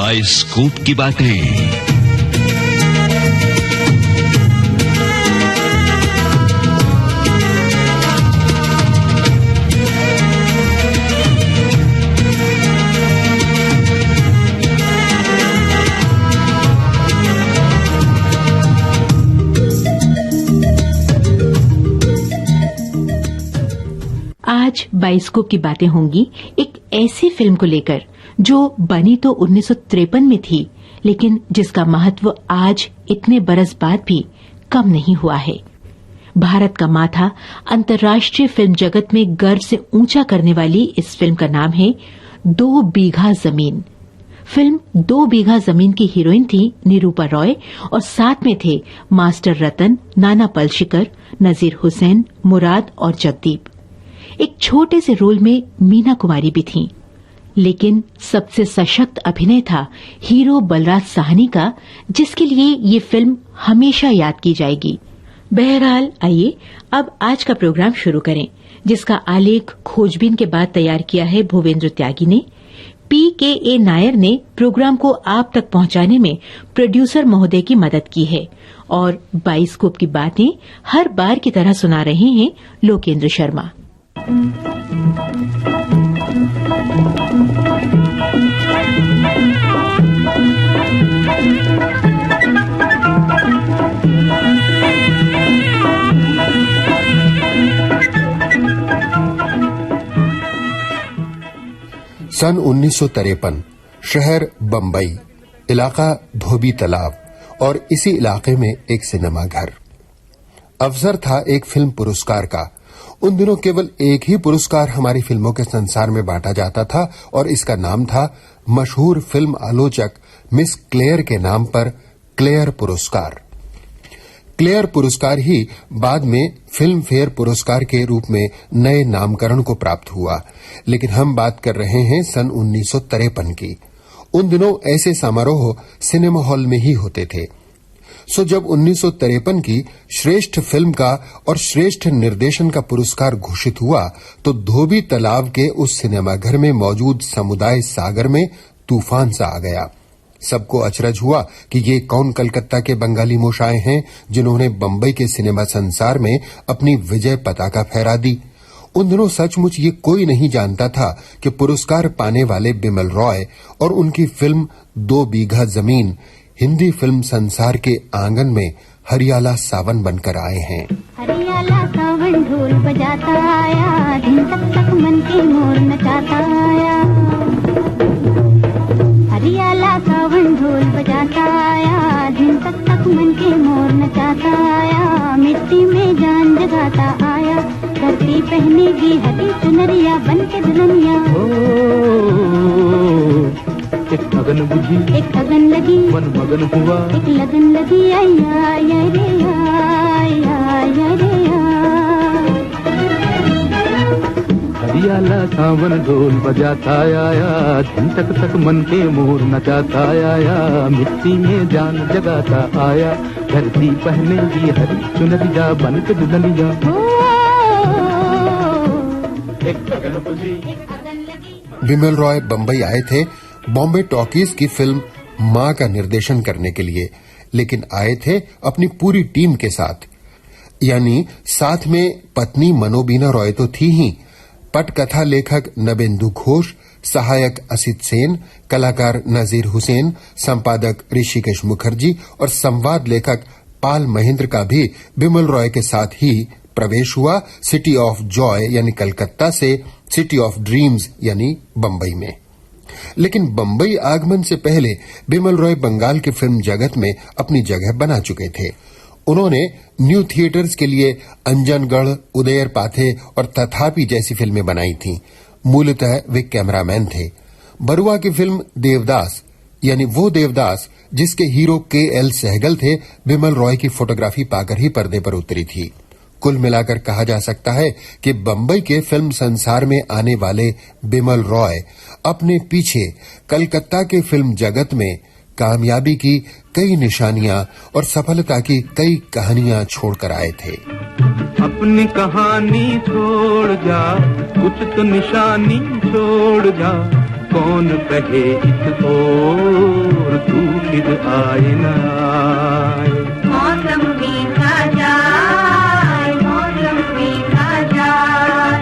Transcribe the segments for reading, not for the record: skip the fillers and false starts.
Bioscope की बातें। आज बाइस्कोप की बातें होंगी एक ऐसी फिल्म को लेकर जो बनी तो 1953 में थी, लेकिन जिसका महत्व आज इतने बरस बाद भी कम नहीं हुआ है। भारत का माथा अंतर्राष्ट्रीय फिल्म जगत में गर्व से ऊंचा करने वाली इस फिल्म का नाम है 2 बीघा जमीन। फिल्म 2 बीघा जमीन की हीरोइन थी निरूपा रॉय और साथ में थे मास्टर रतन, नाना पलशिकर, नजीर हुसैन, मुराद और जगदीप। एक छोटे से रोल में मीना कुमारी भी थीं, लेकिन सबसे सशक्त अभिनय था हीरो बलराज साहनी का, जिसके लिए ये फिल्म हमेशा याद की जाएगी। बहरहाल आइए अब आज का प्रोग्राम शुरू करें, जिसका आलेख खोजबीन के बाद तैयार किया है भूवेंद्र त्यागी ने। PKA नायर ने प्रोग्राम को आप तक पहुंचाने में प्रोड्यूसर महोदय की मदद की है और बाइस्कोप की बातें हर बार की तरह सुना रहे हैं लोकेंद्र शर्मा। सन 1953, शहर बंबई, इलाका धोबी तालाब और इसी इलाके में एक सिनेमा घर। अवसर था एक फिल्म पुरस्कार का। उन दिनों केवल एक ही पुरस्कार हमारी फिल्मों के संसार में बांटा जाता था और इसका नाम था मशहूर फिल्म आलोचक मिस क्लेयर के नाम पर क्लेयर पुरस्कार। क्लेयर पुरस्कार ही बाद में फिल्म फेयर पुरस्कार के रूप में नए नामकरण को प्राप्त हुआ, लेकिन हम बात कर रहे हैं सन 1953 की। उन दिनों ऐसे समारोह सिनेमा हॉल में ही होते थे। सो जब 1953 की श्रेष्ठ फिल्म का और श्रेष्ठ निर्देशन का पुरस्कार घोषित हुआ तो धोबी तालाब के उस सिनेमाघर में मौजूद समुदाय सागर में तूफान सा आ गया। सबको अचरज हुआ कि ये कौन कलकत्ता के बंगाली मोशाए हैं जिन्होंने बंबई के सिनेमा संसार में अपनी विजय पताका फहरा दी। उन दिनों सचमुच ये कोई नहीं जानता था कि पुरस्कार पाने वाले बिमल रॉय और उनकी फिल्म 2 बीघा जमीन हिंदी फिल्म संसार के आंगन में हरियाला सावन बनकर आए हैं। हरियाला सावन ढोल बजाता आया, दिन तक तक मन के मोर नचाता आया। हरियाला सावन ढोल बजाता आया, दिन तक तक मन के मोर नचाता आया। मिट्टी में जान जगाता आया, धरती पहनेगी हरी चुनरिया बन के दुल्हनिया। एक अगन बुझी, एक अगन लगी, मन मगन हुआ, एक लगन लगी, आया आया रे आया आया रे हरियाला सावन ढोल बजाता आया, दिन तक तक मन के मोर नचाता आया। मिट्टी में जान जगाता आया, धरती पहनेगी हरी चुनरिया बन के दुल्हनिया। एक अगन बुझी, बिमल रॉय बंबई आए थे बॉम्बे टॉकीज की फिल्म मां का निर्देशन करने के लिए, लेकिन आए थे अपनी पूरी टीम के साथ। यानी साथ में पत्नी मनोबीना रॉय तो थी ही, पटकथा लेखक नबेंदु घोष, सहायक असित सेन, कलाकार नजीर हुसैन, संपादक ऋषिकेश मुखर्जी और संवाद लेखक पाल महेंद्र का भी बिमल रॉय के साथ ही प्रवेश हुआ सिटी ऑफ जॉय यानी कलकत्ता से सिटी ऑफ ड्रीम्स यानी बंबई में। लेकिन बंबई आगमन से पहले बिमल रॉय बंगाल के फिल्म जगत में अपनी जगह बना चुके थे। उन्होंने न्यू थिएटर्स के लिए अंजनगढ़, उदयर पाथे और तथापि जैसी फिल्में बनाई थीं। मूलतः वे कैमरामैन थे। बरुआ की फिल्म देवदास यानी वो देवदास जिसके हीरो KL सहगल थे, बिमल रॉय की फोटोग्राफी पाकर ही पर्दे पर उतरी थी। कुल मिलाकर कहा जा सकता है कि बंबई के फिल्म संसार में आने वाले बिमल रॉय अपने पीछे कलकत्ता के फिल्म जगत में कामयाबी की कई निशानियां और सफलता की कई कहानियां छोड़कर आए थे। अपनी कहानी छोड़ जा, कुछ तो निशानी छोड़ जा, कौन कहे एक और तू फिर आए ना आए। मौसम बीता जाए, मौसम बीता जाए,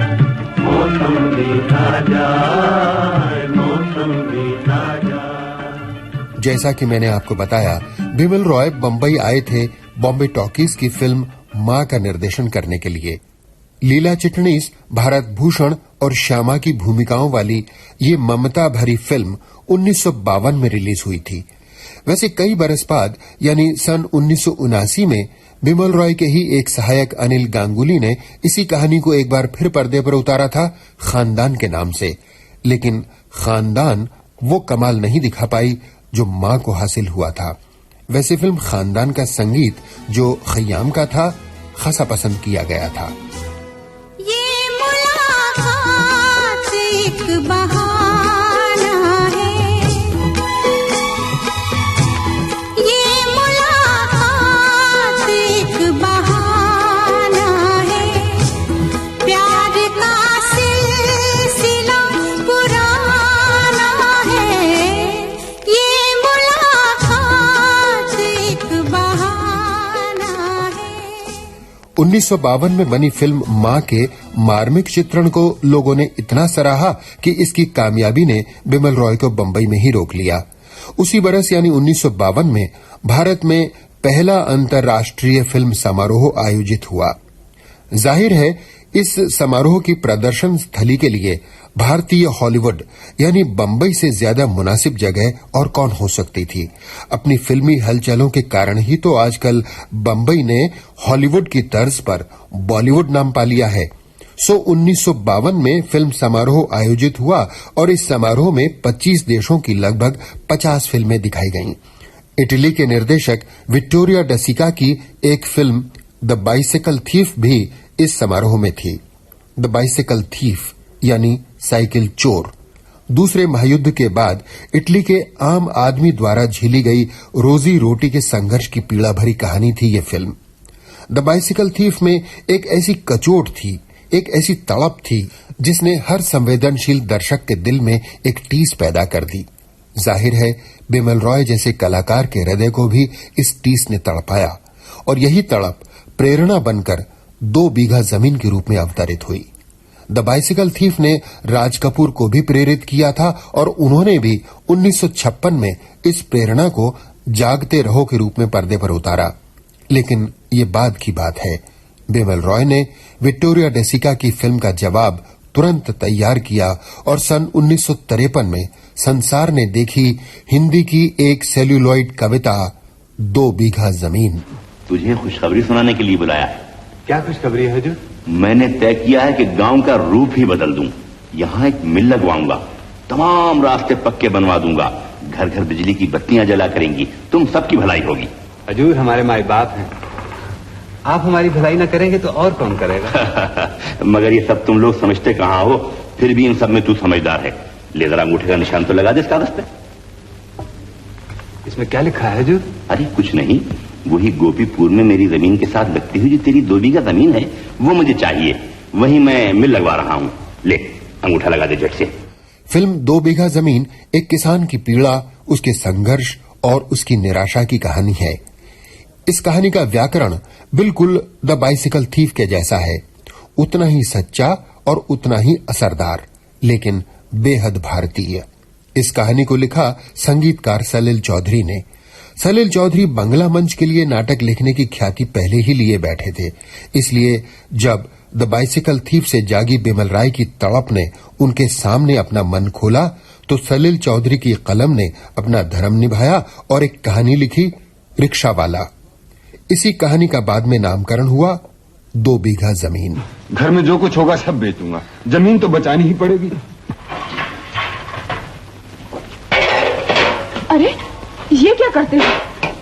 मौसम बीता जाए, मौसम बीता जाए। जैसा कि मैंने आपको बताया, बिमल रॉय बंबई आए थे बॉम्बे टॉकीज की फिल्म मां का निर्देशन करने के लिए। लीला चिटनीस, भारत भूषण और श्यामा की भूमिकाओं वाली ये ममता भरी फिल्म 1952 में रिलीज हुई थी। वैसे कई बरस बाद यानी सन 1979 में बिमल रॉय के ही एक सहायक अनिल गांगुली ने इसी कहानी को एक बार फिर पर्दे पर उतारा था खानदान के नाम से। लेकिन खानदान वो कमाल नहीं दिखा पाई जो मां को हासिल हुआ था। वैसे फिल्म खानदान का संगीत जो खयाम का था खासा पसंद किया गया था। ये मुलाकात एक बहाना है, ये मुलाकात एक बहाना है, प्यार का सिलसिला पुराना है, ये मुलाकात एक बहाना है। 1952 में बनी फिल्म मां के मार्मिक चित्रण को लोगों ने इतना सराहा कि इसकी कामयाबी ने बिमल रॉय को बंबई में ही रोक लिया। उसी बरस यानी 1952 में भारत में पहला अंतर्राष्ट्रीय फिल्म समारोह आयोजित हुआ। जाहिर है इस समारोह की प्रदर्शन स्थली के लिए भारतीय हॉलीवुड यानी बंबई से ज्यादा मुनासिब जगह और कौन हो सकती थी। अपनी फिल्मी हलचलों के कारण ही तो आजकल बंबई ने हॉलीवुड की तर्ज पर बॉलीवुड नाम पा लिया है। 1952 में फिल्म समारोह आयोजित हुआ और इस समारोह में 25 देशों की लगभग 50 फिल्में दिखाई गईं। इटली के निर्देशक विक्टोरिया डसिका की एक फिल्म द बाइसिकल थीफ भी इस समारोह में थी। द बाइसिकल थीफ यानी साइकिल चोर दूसरे महायुद्ध के बाद इटली के आम आदमी द्वारा झेली गई रोजी रोटी के संघर्ष की पीड़ा भरी कहानी थी ये फिल्म। द बाइसिकल थीफ में एक ऐसी कचोट थी, एक ऐसी तड़प थी जिसने हर संवेदनशील दर्शक के दिल में एक टीस पैदा कर दी। जाहिर है बिमल रॉय जैसे कलाकार के हृदय को भी इस टीस ने तड़पाया और यही तड़प प्रेरणा बनकर 2 बीघा जमीन के रूप में अवतरित हुई। द बाइसिकल थीफ ने राज कपूर को भी प्रेरित किया था और उन्होंने भी 1956 में इस प्रेरणा को जागते रहो के रूप में पर्दे पर उतारा। लेकिन ये बाद की बात है। बिमल रॉय ने विक्टोरिया डेसिका की फिल्म का जवाब तुरंत तैयार किया और सन 1953 में संसार ने देखी हिंदी की एक सेल्यूलॉइड कविता 2 बीघा जमीन। तुझे खुशखबरी सुनाने के लिए बुलाया है। क्या खुशखबरी है हुजूर? मैंने तय किया है कि गांव का रूप ही बदल दूं। यहाँ एक मिल लगवाऊंगा, तमाम रास्ते पक्के बनवा दूंगा, घर घर बिजली की बत्तियां जला करेंगी, तुम सबकी भलाई होगी। हुजूर हमारे माई बाप हैं, आप हमारी भलाई न करेंगे तो और कौन करेगा? मगर ये सब तुम लोग समझते कहाँ हो, फिर भी इन सब में तू समझदार है। ले जरा अंगूठे का निशान तो लगा दे इस कागज पे। इसमें क्या लिखा है हुजूर? अरे कुछ नहीं, वही गोपीपुर में मेरी जमीन के साथ लगती हुई जो तेरी 2 बीघा जमीन है वो मुझे चाहिए, वही मैं मिल लगवा रहा हूँ। ले अंगूठा लगा दे झट से। फिल्म 2 बीघा जमीन एक किसान की पीड़ा, उसके संघर्ष और उसकी निराशा की कहानी है। इस कहानी का व्याकरण बिल्कुल द बाइसिकल थीफ के जैसा है, उतना ही सच्चा और उतना ही असरदार, लेकिन बेहद भारतीय। इस कहानी को लिखा संगीतकार सलिल चौधरी ने। सलिल चौधरी बंगला मंच के लिए नाटक लिखने की ख्याति पहले ही लिए बैठे थे, इसलिए जब द बाइसिकल थीफ से जागी बिमल राय की तड़प ने उनके सामने अपना मन खोला तो सलिल चौधरी की कलम ने अपना धर्म निभाया और एक कहानी लिखी, रिक्शा वाला। इसी कहानी का बाद में नामकरण हुआ 2 बीघा जमीन। घर में जो कुछ होगा सब बेचूंगा, जमीन तो बचानी ही पड़ेगी। अरे ये क्या करते हो?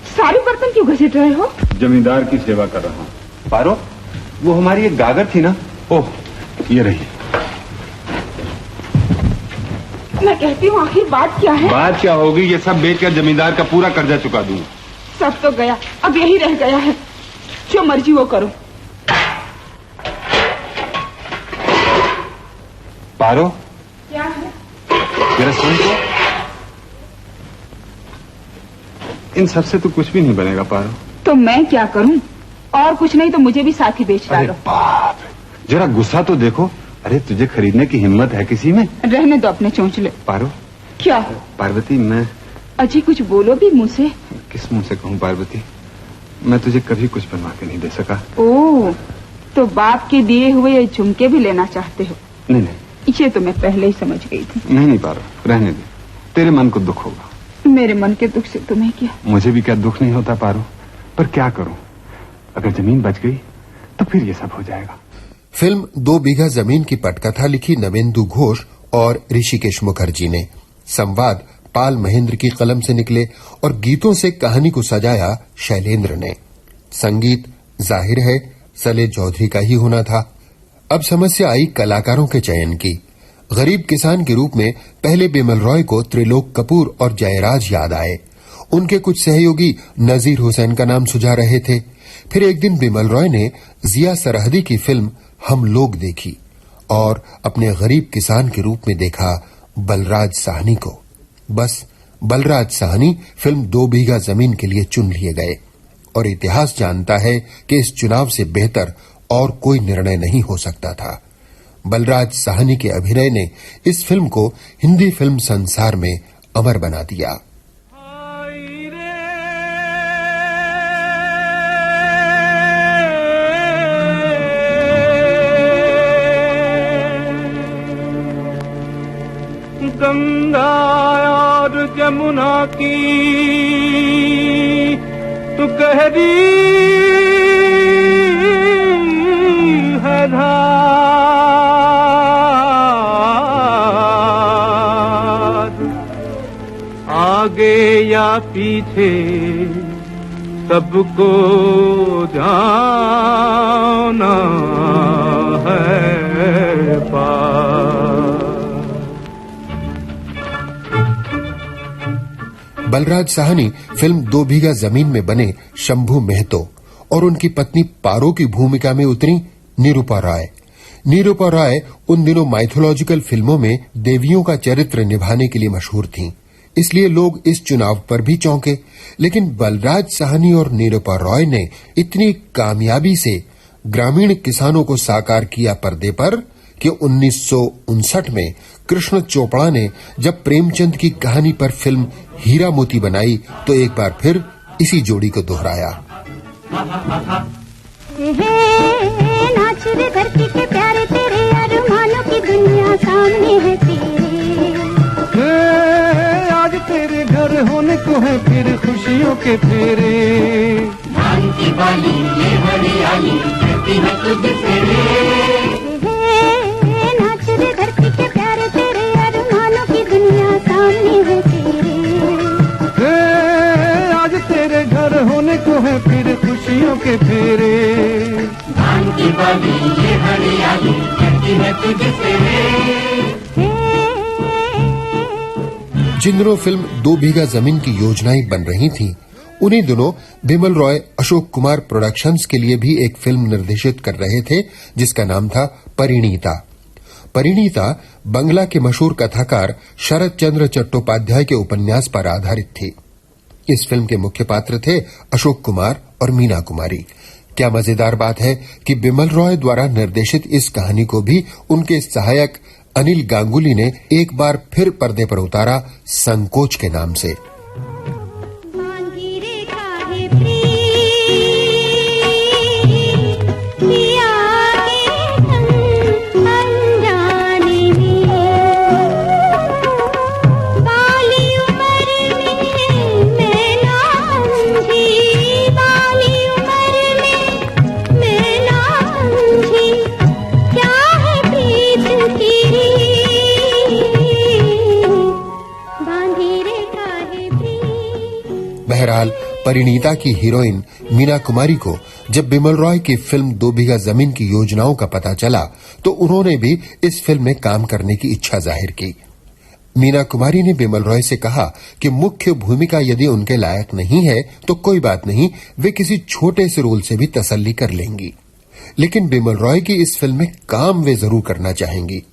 सारे बर्तन क्यों घसीट रहे हो? जमींदार की सेवा कर रहा हूँ। पारो, वो हमारी एक गागर थी ना? ओह, ये रही। मैं कहती हूँ आखिर बात क्या है? बात क्या होगी, ये सब बेचकर जमींदार का पूरा कर्जा चुका दूंगा। सब तो गया, अब यही रह गया है। जो मर्जी वो करो। पारो, क्या है? मेरा सुन तो, इन सब से तो कुछ भी नहीं बनेगा पारो। तो मैं क्या करूं? और कुछ नहीं तो मुझे भी साथ ही बेच अरे डालो। बाप, जरा गुस्सा तो देखो। अरे तुझे खरीदने की हिम्मत है किसी में? रहने दो अपने चोंचले। पारो, क्या? पार्वती, मैं अजी कुछ बोलो भी मुंह से। किस मुंह से कहूँ पार्वती, मैं तुझे कभी कुछ बनवा के नहीं दे सका। ओह, तो बाप के दिए हुए ये झुमके भी लेना चाहते हो? नहीं नहीं, ये तो मैं पहले ही समझ गई थी। नहीं पारो, रहने दे, तेरे मन को दुख होगा। मेरे मन के दुख से तुम्हें क्या? मुझे भी क्या दुख नहीं होता पारो, पर क्या करूं, अगर जमीन बच गई तो फिर ये सब हो जाएगा। फिल्म 2 बीघा जमीन की पटकथा लिखी नवेंदु घोष और ऋषिकेश मुखर्जी ने। संवाद पाल महेंद्र की कलम से निकले और गीतों से कहानी को सजाया शैलेंद्र ने। संगीत जाहिर है सले चौधरी का ही होना था। अब समस्या आई कलाकारों के चयन की। गरीब किसान के रूप में पहले बिमल रॉय को त्रिलोक कपूर और जयराज याद आए। उनके कुछ सहयोगी नजीर हुसैन का नाम सुझा रहे थे। फिर एक दिन बिमल रॉय ने जिया सरहदी की फिल्म हम लोग देखी और अपने गरीब किसान के रूप में देखा बलराज साहनी को। बस बलराज साहनी फिल्म 2 बीघा जमीन के लिए चुन लिए गए और इतिहास जानता है कि इस चुनाव से बेहतर और कोई निर्णय नहीं हो सकता था। बलराज साहनी के अभिनय ने इस फिल्म को हिंदी फिल्म संसार में अमर बना दिया। गंगा और जमुना की तू गहरी है धार, आगे या पीछे सबको जाना है पार। बलराज साहनी फिल्म 2 बीघा जमीन में बने शंभू मेहतो और उनकी पत्नी पारो की भूमिका में उतरी निरूपा राय। निरूपा राय उन दिनों माइथोलॉजिकल फिल्मों में देवियों का चरित्र निभाने के लिए मशहूर थीं, इसलिए लोग इस चुनाव पर भी चौंके। लेकिन बलराज साहनी और निरूपा रॉय ने इतनी कामयाबी से ग्रामीण किसानों को साकार किया पर्दे पर कि 1959 में कृष्ण चोपड़ा ने जब प्रेमचंद की कहानी पर फिल्म हीरा मोती बनाई तो एक बार फिर इसी जोड़ी को दोहराया। नाच रे धरती के प्यारे तेरे अरमानों की दुनिया सामने है तेरे। आज तेरे घर होने को है फिर खुशियों के फेरे। धान की बाली ये हरियाली कहती है तुझसे। नाच रे धरती के प्यारे तेरे अरमानों की दुनिया सामने है तेरे। आज तेरे घर होने को है फिर खुशियों के फेरे। धान की बाली ये हरियाली कहती है तुझसे। जिन दिनों फिल्म 2 बीघा जमीन की योजनाएं बन रही थीं, उन्हीं दिनों बिमल रॉय अशोक कुमार प्रोडक्शंस के लिए भी एक फिल्म निर्देशित कर रहे थे जिसका नाम था परिणीता। परिणीता बंगला के मशहूर कथाकार शरद चंद्र चट्टोपाध्याय के उपन्यास पर आधारित थी। इस फिल्म के मुख्य पात्र थे अशोक कुमार और मीना कुमारी। क्या मजेदार बात है कि बिमल रॉय द्वारा निर्देशित इस कहानी को भी उनके सहायक अनिल गांगुली ने एक बार फिर पर्दे पर उतारा संकोच के नाम से। बहरहाल परिणीता की हीरोइन मीना कुमारी को जब बिमल रॉय की फिल्म 2 बीघा जमीन की योजनाओं का पता चला तो उन्होंने भी इस फिल्म में काम करने की इच्छा जाहिर की। मीना कुमारी ने बिमल रॉय से कहा कि मुख्य भूमिका यदि उनके लायक नहीं है तो कोई बात नहीं, वे किसी छोटे से रोल से भी तसल्ली कर लेंगी, लेकिन बिमल रॉय की इस फिल्म में काम वे जरूर करना चाहेंगी।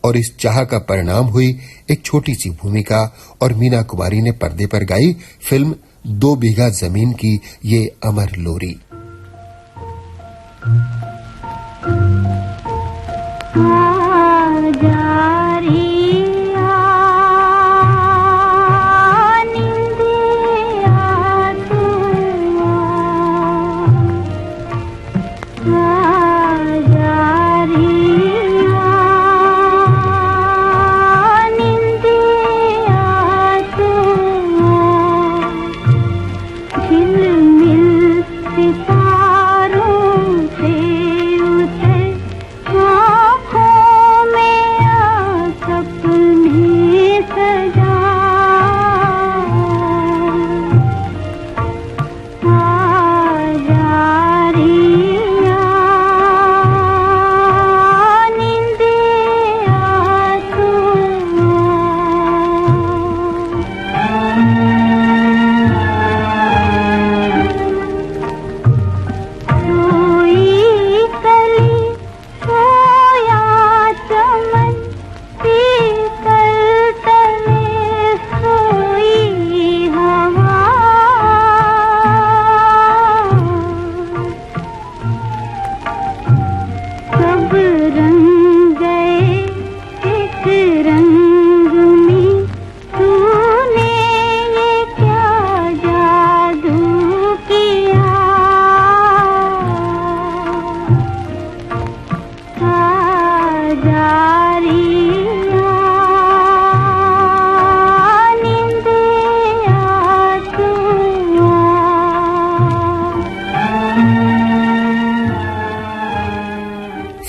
और इस चाह का परिणाम हुई एक छोटी सी भूमिका और मीना कुमारी ने पर्दे पर गाई फिल्म 2 बीघा जमीन की ये अमर लोरी।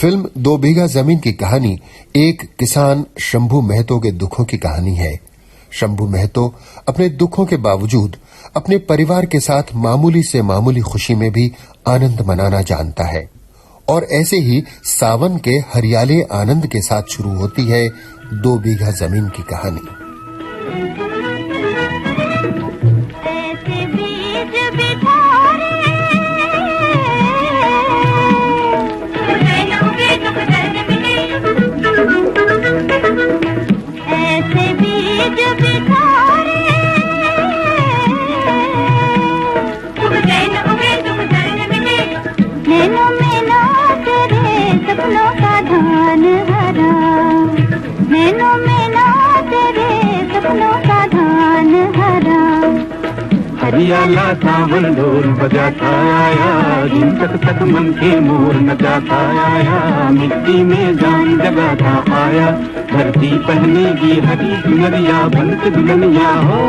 फिल्म 2 बीघा जमीन की कहानी एक किसान शंभू महतो के दुखों की कहानी है। शंभू महतो अपने दुखों के बावजूद अपने परिवार के साथ मामूली से मामूली खुशी में भी आनंद मनाना जानता है और ऐसे ही सावन के हरियाले आनंद के साथ शुरू होती है 2 बीघा जमीन की कहानी। हरियाला सावन ढोल बजाता आया, दिन तक तक मन के मोर नचाता आया, मिट्टी में जान जगाता आया, धरती पहनेगी हरी चुनरिया बन के दुल्हनिया हो।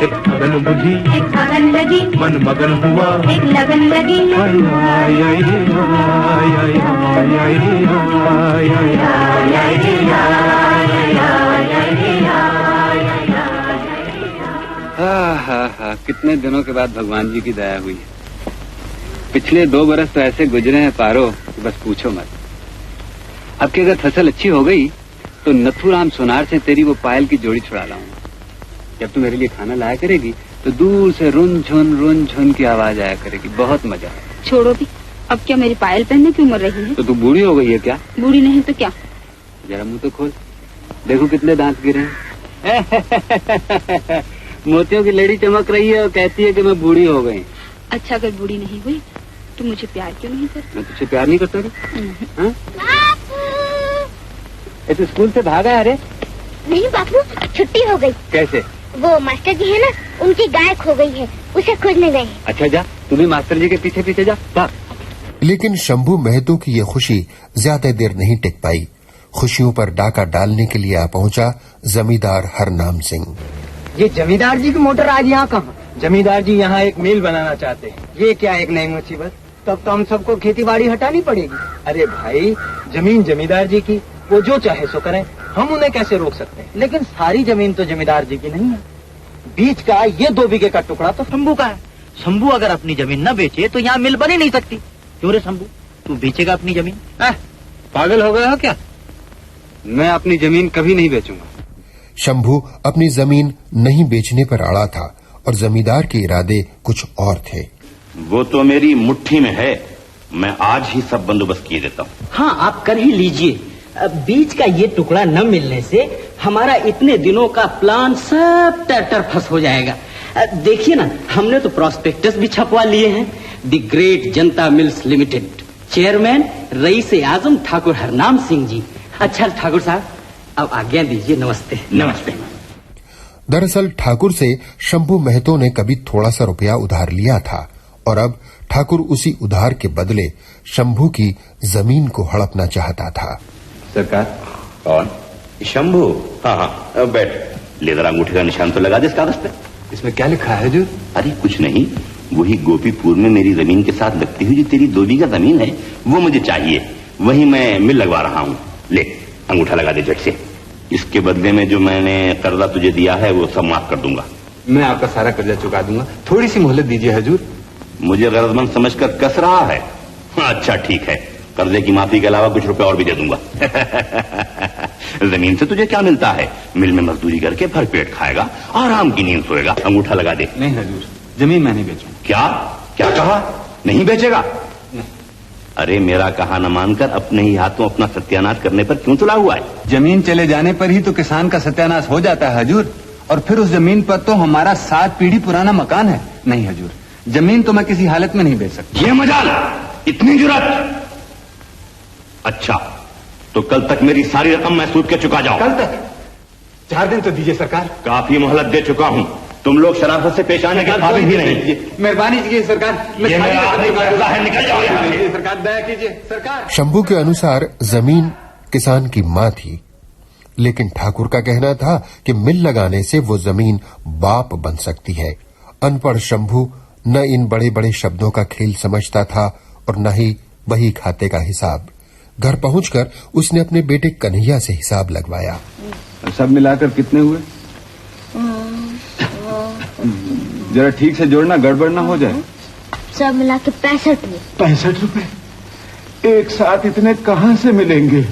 एक अगन बुझी एक अगन लगी, मन मगन हुआ एक लगन लगी, आई आई रे आई आई आई आई रे आई आई आई आई रे आई आई आई रे। हा, कितने दिनों के बाद भगवान जी की दया हुई है। पिछले 2 बरस तो ऐसे गुजरे हैं पारो कि बस पूछो मत। अब की अगर फसल अच्छी हो गई तो नथुराम सोनार से तेरी वो पायल की जोड़ी छुड़ा लाऊंगा। जब तू मेरे लिए खाना लाया करेगी तो दूर से रुन झुन की आवाज आया करेगी, बहुत मजा है। छोड़ो भी, अब क्या मेरी पायल पहनने की उम्र रही है? तो तू बूढ़ी हो गई है क्या? बूढ़ी नहीं तो क्या। जरा मुंह तो खोल, देखो कितने दांत गिरे हैं। मोतियों की लेडी चमक रही है और कहती है कि मैं बूढ़ी हो गई। अच्छा, अगर बूढ़ी नहीं हुई तो मुझे प्यार क्यों नहीं करती? मैं तुझसे प्यार नहीं करता हाँ? तो स्कूल से भागा? अरे नहीं बापू, छुट्टी हो गई। कैसे? वो मास्टर जी है ना, उनकी गाय खो गई है, उसे खोजने गए। अच्छा जा, तू भी मास्टर जी के पीछे पीछे जा, भाग। लेकिन शंभू महतो की ये खुशी ज्यादा देर नहीं टिक पाई। खुशियों पर डाका डालने के लिए आ पहुंचा जमींदार हरनाम सिंह। ये जमींदार जी की मोटर आज यहाँ कहाँ? जमींदार जी यहाँ एक मिल बनाना चाहते हैं। ये क्या एक नई मुसीबत? तब तो हम सबको खेती बाड़ी हटानी पड़ेगी। अरे भाई, जमीन जमींदार जी की, वो जो चाहे सो करें, हम उन्हें कैसे रोक सकते हैं? लेकिन सारी जमीन तो जमींदार जी की नहीं है। बीच का ये 2 बीघे का टुकड़ा तो शंभू का है। शंभू अगर अपनी जमीन न बेचे तो यहाँ मिल बन ही नहीं सकती। क्यों रे शंभू, तू बेचेगा अपनी जमीन? पागल हो गया हो क्या? मैं अपनी जमीन कभी नहीं बेचूंगा। शंभू अपनी जमीन नहीं बेचने पर अड़ा था और जमींदार के इरादे कुछ और थे। वो तो मेरी मुट्ठी में है, मैं आज ही सब बंदोबस्त किए देता हूँ। हाँ, आप कर ही लीजिए। बीच का ये टुकड़ा न मिलने से हमारा इतने दिनों का प्लान सब टर फंस हो जाएगा। देखिए ना, हमने तो प्रॉस्पेक्टस भी छपवा लिए हैं। The great Janata mills limited, chairman rice आजम ठाकुर हरनाम सिंह जी। अच्छा ठाकुर साहब, अब आज्ञा दीजिए। नमस्ते। नमस्ते। दरअसल ठाकुर से शंभू महतो ने कभी थोड़ा सा रुपया उधार लिया था और अब ठाकुर उसी उधार के बदले शंभू की जमीन को हड़पना चाहता था। सरकार। कौन? शंभू? हाँ हाँ, बैठ। ले जरा अंगूठे का निशान तो लगा दे इस कागज पे। इसमें क्या लिखा है हजूर? अरे कुछ नहीं, वही गोपीपुर में मेरी जमीन के साथ लगती हुई जो तेरी 2 बीघा जमीन है वो मुझे चाहिए, वही मैं मिल लगवा रहा हूँ। ले अंगूठा लगा दे झट से। इसके बदले में जो मैंने कर्जा तुझे दिया है वो सब माफ कर दूंगा। मैं आपका सारा कर्जा चुका दूंगा, थोड़ी सी मोहलत दीजिए हजूर। मुझे गरजमंद समझकर कस रहा है? अच्छा ठीक है, कर्जे की माफी के अलावा कुछ रुपए और भी दे दूंगा। जमीन से तुझे क्या मिलता है? मिल में मजदूरी करके भर पेट खाएगा, आराम की नींद सोएगा। अंगूठा लगा दे। नहीं हजूर, जमीन मैं नहीं बेचूंगा। क्या क्या कहा? नहीं बेचेगा? अरे मेरा कहा न मानकर अपने ही हाथों अपना सत्यानाश करने पर क्यों तुला हुआ है? जमीन चले जाने पर ही तो किसान का सत्यानाश हो जाता है हजूर, और फिर उस जमीन पर तो हमारा 7 पीढ़ी पुराना मकान है। नहीं हजूर, जमीन तो मैं किसी हालत में नहीं बेच सकता। ये मजाल, इतनी जुर्रत? अच्छा, तो कल तक मेरी सारी रकम मैं सूद के चुका जाऊं। कल तक? 4 दिन तो दीजिए सरकार। काफी मोहलत दे चुका हूं, तुम लोग शराफत से पेश आने के काबिल भी नहीं। मेहरबानी कीजिए सरकार। ये मेरा आखिरी फैसला है, निकल जाओ यहाँ से। सरकार दया कीजिए सरकार। शंभू के अनुसार जमीन किसान की मां थी, लेकिन ठाकुर का कहना था कि मिल लगाने से वो जमीन बाप बन सकती है। अनपढ़ शंभू न इन बड़े बड़े शब्दों का खेल समझता था और न ही बही खाते का हिसाब। घर पहुंचकर उसने अपने बेटे कन्हैया से हिसाब लगवाया। सब मिलाकर कितने हुए? जरा ठीक से जोड़ना, गड़बड़ ना हो जाए। सब मिला के 65 में। 65 रुपए एक साथ इतने कहां से मिलेंगे?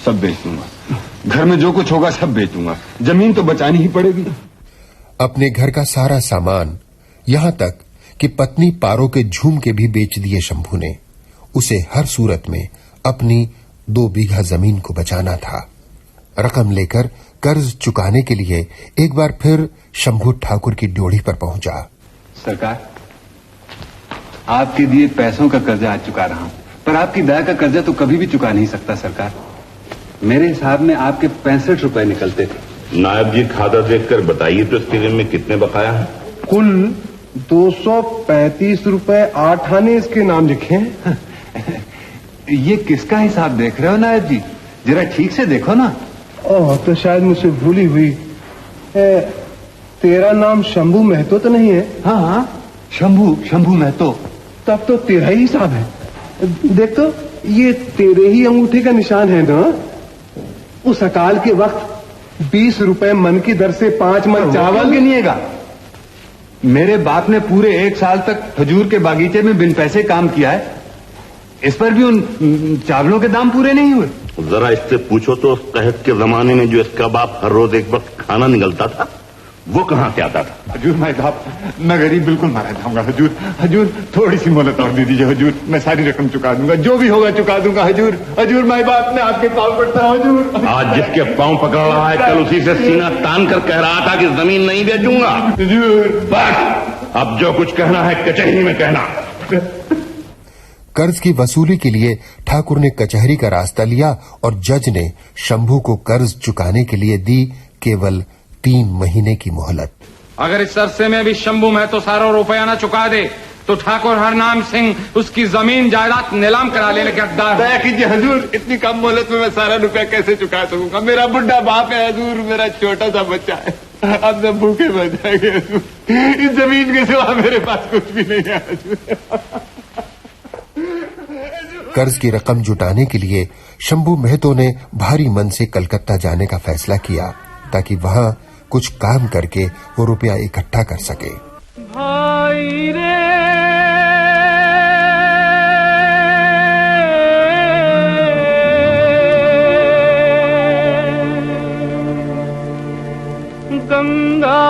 सब बेच दूंगा, घर में जो कुछ होगा सब बेच दूंगा, जमीन तो बचानी ही पड़ेगी। अपने घर का सारा सामान, यहां तक कि पत्नी पारो के झूमके भी बेच दिए शंभू ने। उसे हर सूरत में अपनी 2 बीघा जमीन को बचाना था। रकम लेकर कर्ज चुकाने के लिए एक बार फिर शंभू ठाकुर की ड्योढ़ी पर पहुंचा। सरकार, आपके दिए पैसों का कर्जा आज चुका रहा हूं, पर आपकी दया का कर्जा तो कभी भी चुका नहीं सकता सरकार। मेरे हिसाब में आपके 65 रुपए निकलते थे। नायब जी खाता देखकर बताइए तो इसके दिन में कितने बकाया है? कुल 235 रुपए 8 आने इसके नाम लिखे हैं। ये किसका हिसाब देख रहे हो नायब जी? जरा ठीक से देखो ना। ओह, तो शायद मुझसे भूली हुई। तेरा नाम शंभू महतो तो नहीं है? हाँ, शंभू महतो। तब तो तेरा ही हिसाब है। देख तो, ये तेरे ही अंगूठे का निशान है ना? उस अकाल के वक्त 20 रुपए मन की दर से 5 मन चावल गिनिएगा। मेरे बाप ने पूरे 1 साल तक खजूर के बागीचे में बिन पैसे काम किया है, इस पर भी उन चावलों के दाम पूरे नहीं हुए। जरा इससे पूछो तो उस कहत के जमाने में जो इसका बाप हर रोज एक वक्त खाना निकलता था वो कहां से आता था? हजूर मैं गरीब बिल्कुल मारा जाऊंगा। हजूर थोड़ी सी मोहलत और दे दीजिए हजूर, मैं सारी रकम चुका दूंगा, जो भी होगा चुका दूंगा हजूर मैं बाप ने आपके पांव पड़ता हूं हजूर। आज जिसके पांव पकड़ रहा है कल उसी से सीना तान कर कह रहा था कि जमीन नहीं बेचूंगा। हजूर बस अब जो कुछ कहना है कचहरी में कहना। कर्ज की वसूली के लिए ठाकुर ने कचहरी का रास्ता लिया और जज ने शंभू को कर्ज चुकाने के लिए दी केवल 3 महीने की मोहलत। अगर इस अरसे में भी शंभू महतो सारा रुपया न चुका दे तो ठाकुर हरनाम सिंह उसकी जमीन जायदाद नीलाम करा लेने के हकदार। दया कीजिए हजूर, इतनी कम मोहलत में मैं सारा रुपया कैसे चुका सकूंगा? मेरा बुढ़ा बाप है हजूर, मेरा छोटा सा बच्चा है, अब सब भूखे मर जाएंगे हजूर। इस जमीन के सिवा मेरे पास कुछ भी नहीं है हजूर। कर्ज की रकम जुटाने के लिए शंभू महतो ने भारी मन से कलकत्ता जाने का फैसला किया ताकि वहां कुछ काम करके वो रुपया इकट्ठा कर सके। भाई रे गंगा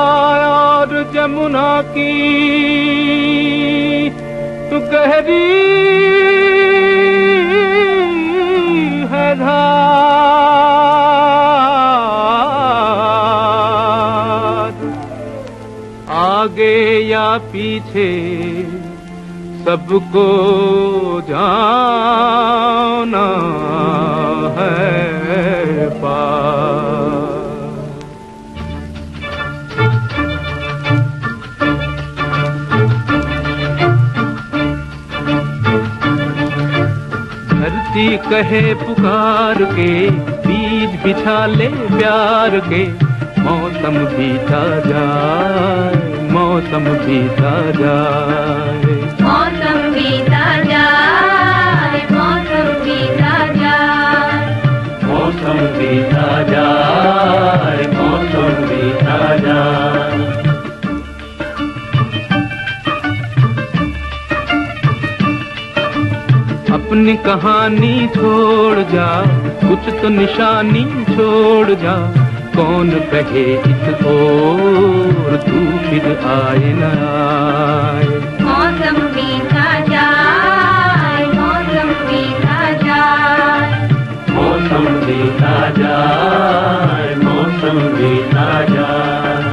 और जमुना की गहरी है धार, आगे या पीछे सबको जाना है पार। धरती कहे पुकार के, बीज बिछा ले प्यार के, मौसम बीता जाए, मौसम बीता जाए, मौसम बीता जाए, मौसम बीता जाए, मौसम बीता जाए, मौसम बीता जाए। अपनी कहानी छोड़ जा, कुछ तो निशानी छोड़ जा, कौन कहे इस ओर तू फिर आए न आए। मौसम बीता जाए, मौसम बीता जाए, मौसम बीता जाए, मौसम बीता जाए।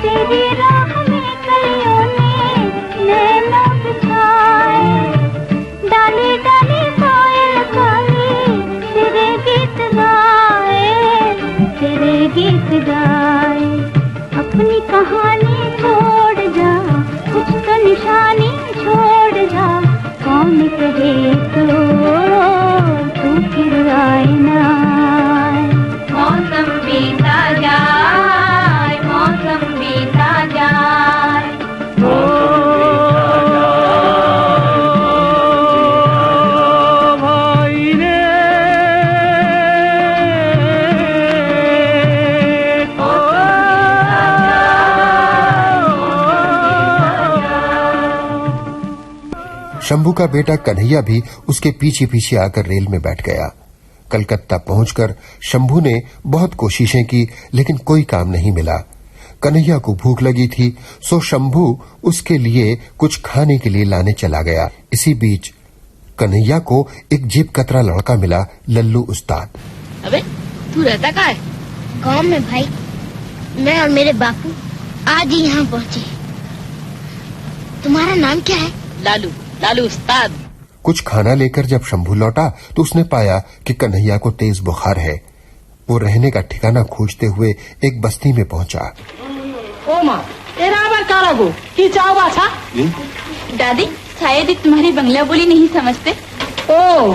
तेरी राह में कलियों ने नैना बिछाए, डाली डाली कोयल काली तेरे गीत गाए, तेरे गीत गाए। अपनी कहानी छोड़ जा, कुछ तो निशानी छोड़ जा, कौन कहे तो तू फिर आए ना आए। मौसम बीता जाए, मौसम बीता जाए, भाई रे शंभू का बेटा कन्हैया भी उसके पीछे पीछे आकर रेल में बैठ गया। कलकत्ता पहुंचकर शंभू ने बहुत कोशिशें की, लेकिन कोई काम नहीं मिला। कन्हैया को भूख लगी थी, सो शंभू उसके लिए कुछ खाने के लिए लाने चला गया। इसी बीच कन्हैया को एक जेब कतरा लड़का मिला, लल्लू उस्ताद। अबे तू रहता कहाँ है? गाँव में भाई। मैं और मेरे बापू आज ही यहाँ पहुँचे। तुम्हारा नाम क्या है? लालू, लालू उस्ताद। कुछ खाना लेकर जब शंभू लौटा तो उसने पाया कि कन्हैया को तेज बुखार है। वो रहने का ठिकाना खोजते हुए एक बस्ती में पहुंचा। ओ माँ, तेरा आवर कारागो की चाव बाछा? दादी शायद ही तुम्हारी बंगला बोली नहीं समझते। ओ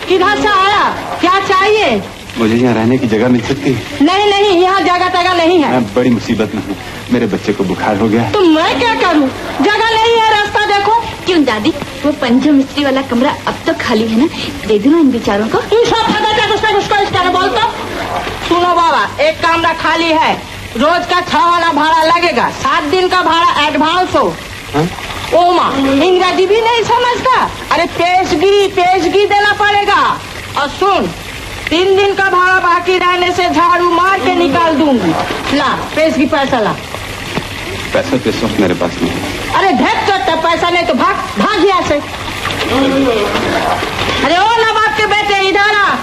किधर से आया, क्या चाहिए? मुझे यहाँ रहने की जगह मिल सकती है? नहीं नहीं, यहाँ जगह तगह नहीं है। मैं बड़ी मुसीबत में हूँ, मेरे बच्चे को बुखार हो गया। तो मैं क्या करूँ? जगह नहीं है, रास्ता देखो। क्यों दादी, वो पंचम मिस्त्री वाला कमरा अब तो खाली है ना, दे दूँ इन बेचारों को। तू सब उसको इस तरह बोलता। सुनो बाबा, एक कमरा खाली है, रोज का 6 वाला भाड़ा लगेगा, 7 दिन का भाड़ा एडवांस हो। ओ माँ, इंग्रजी भी नहीं समझता? अरे पेशगी देना पड़ेगा। और सुन, 3 दिन का भाड़ा बाकी रहने से झाड़ू मार के निकाल दूंगी। ला पेशगी पैसा ला। पैसा तो इस वक्त मेरे पास नहीं है। अरे भेज करता, पैसा नहीं तो भाग यहाँ से। अरे ओ नवाब के बेटे, इधर आ।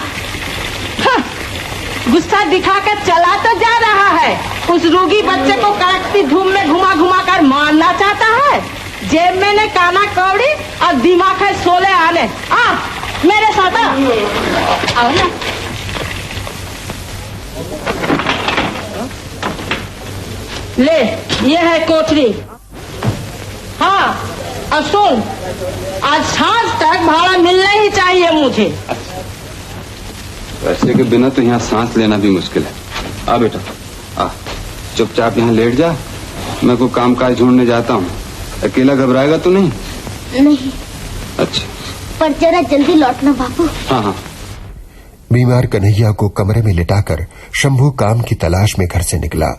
गुस्सा दिखाकर चला तो जा रहा है, उस रोगी बच्चे को कड़कती धूम में घुमा घुमा कर मारना चाहता है। जेब में ने काना कौड़ी और दिमाग है 16 आने। आ मेरे साथ आओ ना। ले, ये है कोठरी। हाँ, और सुन, आज सांझ तक भाड़ा मिलना ही चाहिए मुझे। पैसे के बिना तो यहाँ सांस लेना भी मुश्किल है। आ बेटा, आ चुपचाप यहाँ लेट जा, मैं कोई काम काज ढूंढने जाता हूँ। अकेला घबराएगा तो नहीं? नहीं। अच्छा, पर जरा जल्दी लौटना बापू। हाँ हाँ। बीमार कन्हैया को कमरे में लिटाकर शंभू काम की तलाश में घर से निकला,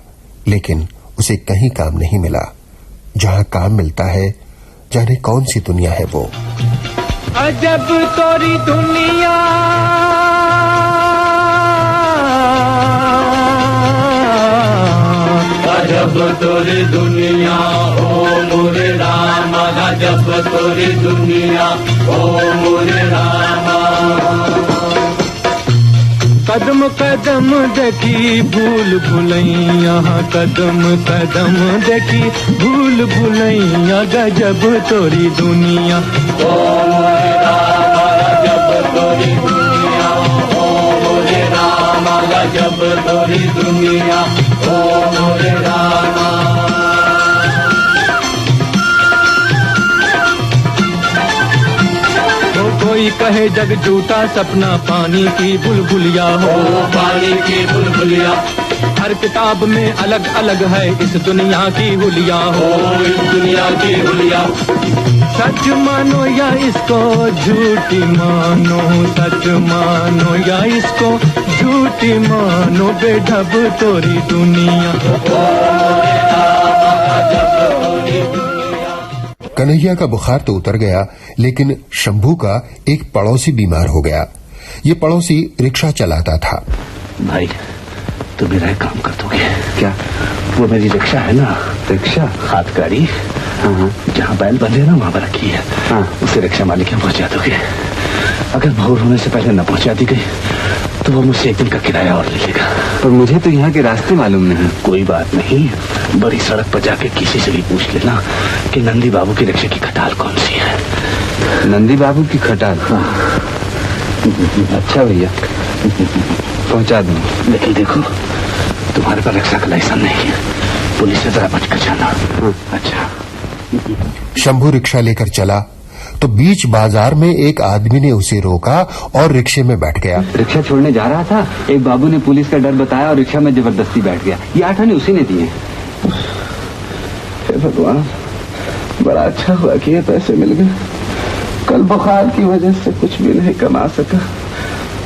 लेकिन उसे कहीं काम नहीं मिला। जहाँ काम मिलता है, जाने कौन सी दुनिया है वो। अजब तोरी दुनिया गजब तोरी दुनिया ओ मोरे रामा, गजब तोरी दुनिया ओ मोरे रामा। कदम कदम देखी भूल भुलैया, कदम कदम देखी भूल भुलैया, गजब तोरी दुनिया ओ मोरे रामा, गजब तोरी दुनिया ओ मोरे रामा, गजब तोरी दुनिया ओ मोरे रामा। कोई कहे जग झूठा सपना पानी की बुलबुलिया हो, पानी की बुलबुलिया। हर किताब में अलग अलग है इस दुनिया की हुलिया हो, इस दुनिया की हुलिया। सच मानो या इसको झूठी मानो, सच मानो या इसको झूठी मानो, बेढब तोरी दुनिया। कन्हैया का बुखार तो उतर गया, लेकिन शंभू का एक पड़ोसी बीमार हो गया। ये पड़ोसी रिक्शा चलाता था। भाई तो मेरा एक काम कर दोगे क्या? वो मेरी रिक्शा है ना, रिक्शा हाथ गाड़ी, हाँ, जहाँ बैल बंधे ना वहां पर रखी है, हाँ, उसे रिक्शा मालिक के पहुंचा दोगे। अगर भोर होने से पहले न पहुंचा दी गई तो वो मुझसे एक दिन का किराया और ले लेगा। पर मुझे तो यहाँ के रास्ते मालूम नहीं। कोई बात नहीं, बड़ी सड़क पर जाके किसी से भी पूछ लेना कि नंदी बाबू की रिक्शा की खटाल कौन सी है। नंदी बाबू की खटाल? हाँ। अच्छा भैया, पहुंचा दूँ। लेकिन देखो, तुम्हारे पर रिक्शा का लाइसेंस नहीं है, पुलिस से जरा बचकर जाना। अच्छा। शंभू रिक्शा लेकर चला तो बीच बाजार में एक आदमी ने उसे रोका और रिक्शे में बैठ गया। रिक्शा छोड़ने जा रहा था, एक बाबू ने पुलिस का डर बताया और रिक्शा में जबरदस्ती बैठ गया। ये 8 आने उसी ने दिए। हे भगवान, बड़ा अच्छा हुआ कि ये पैसे मिल गए। कल बुखार की वजह से कुछ भी नहीं कमा सका।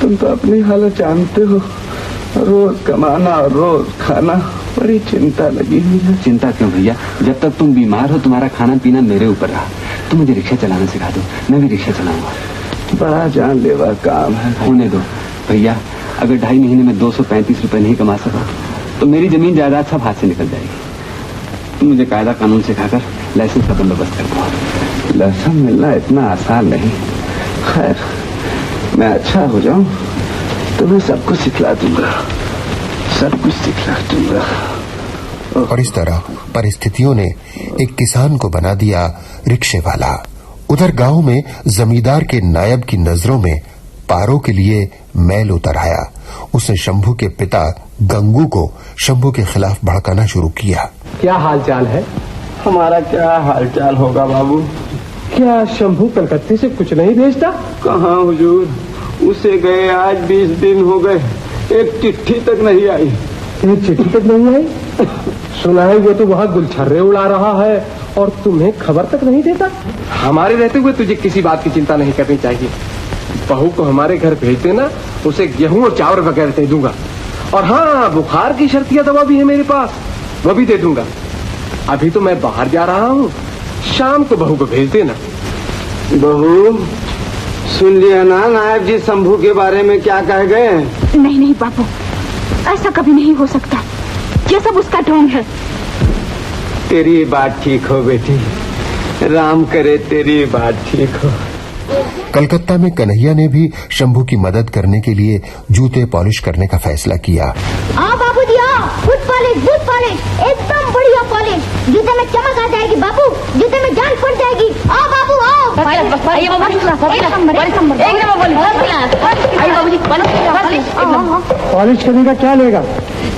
तुम तो अपनी हालत जानते हो, रोज कमाना और रोज खाना, बड़ी चिंता लगी हुई है। चिंता क्यों भैया, जब तक तुम बीमार हो तुम्हारा खाना पीना मेरे ऊपर रहा। तुम मुझे रिक्शा चलाना सिखा दो, मैं भी रिक्शा चलाऊंगा। बड़ा जानलेवा काम है। होने दो भैया, अगर 2.5 महीने में 235 रुपए नहीं कमा सका तो मेरी जमीन जायदाद सब हाथ से निकल जाएगी। तुम मुझे कायदा कानून सिखाकर लाइसेंस का बंदोबस्त कर दो। लाइसेंस मिलना इतना आसान नहीं। खैर, मैं अच्छा हो जाऊं तो मैं सब कुछ सिखला दूंगा, सब कुछ सिखला दूंगा। और इस तरह परिस्थितियों ने एक किसान को बना दिया रिक्शे वाला। उधर गांव में जमींदार के नायब की नजरों में पारों के लिए मैल उतर आया। उसने शंभू के पिता गंगू को शंभू के खिलाफ भड़काना शुरू किया। क्या हालचाल है? हमारा क्या हालचाल होगा बाबू? क्या शंभू कलकत्ते से कुछ नहीं भेजता? कहाँ हुजूर, उसे गए आज 20 दिन हो गए, एक चिट्ठी तक नहीं आई। एक चिट्ठी तक नहीं आई? सुना है वो तो वहाँ गुलछर्रे उड़ा रहा है और तुम्हें खबर तक नहीं देता। हमारे रहते हुए तुझे किसी बात की चिंता नहीं करनी चाहिए। बहू को हमारे घर भेज देना, उसे गेहूं और चावल वगैरह दे दूंगा। और हाँ, बुखार की शर्तिया दवा भी है मेरे पास, वो भी दे दूंगा। अभी तो मैं बाहर जा रहा हूँ, शाम को बहू को भेज देना। बहू, सुन लिया ना नायब जी शंभू के बारे में क्या कह गए? नहीं नहीं बाबू, ऐसा कभी नहीं हो सकता। ये सब उसका ढोंग है। तेरी बात ठीक हो बेटी, राम करे तेरी बात ठीक हो। कलकत्ता में कन्हैया ने भी शंभू की मदद करने के लिए जूते पॉलिश करने का फैसला किया। आओ बाबूजी आओ, बूट पॉलिश एकदम बढ़िया पॉलिश। जूते में चमक आ जाएगी बाबू, जूते में जान पड़ जाएगी। आओ बाबू आओ। पॉलिश करने का क्या लेगा?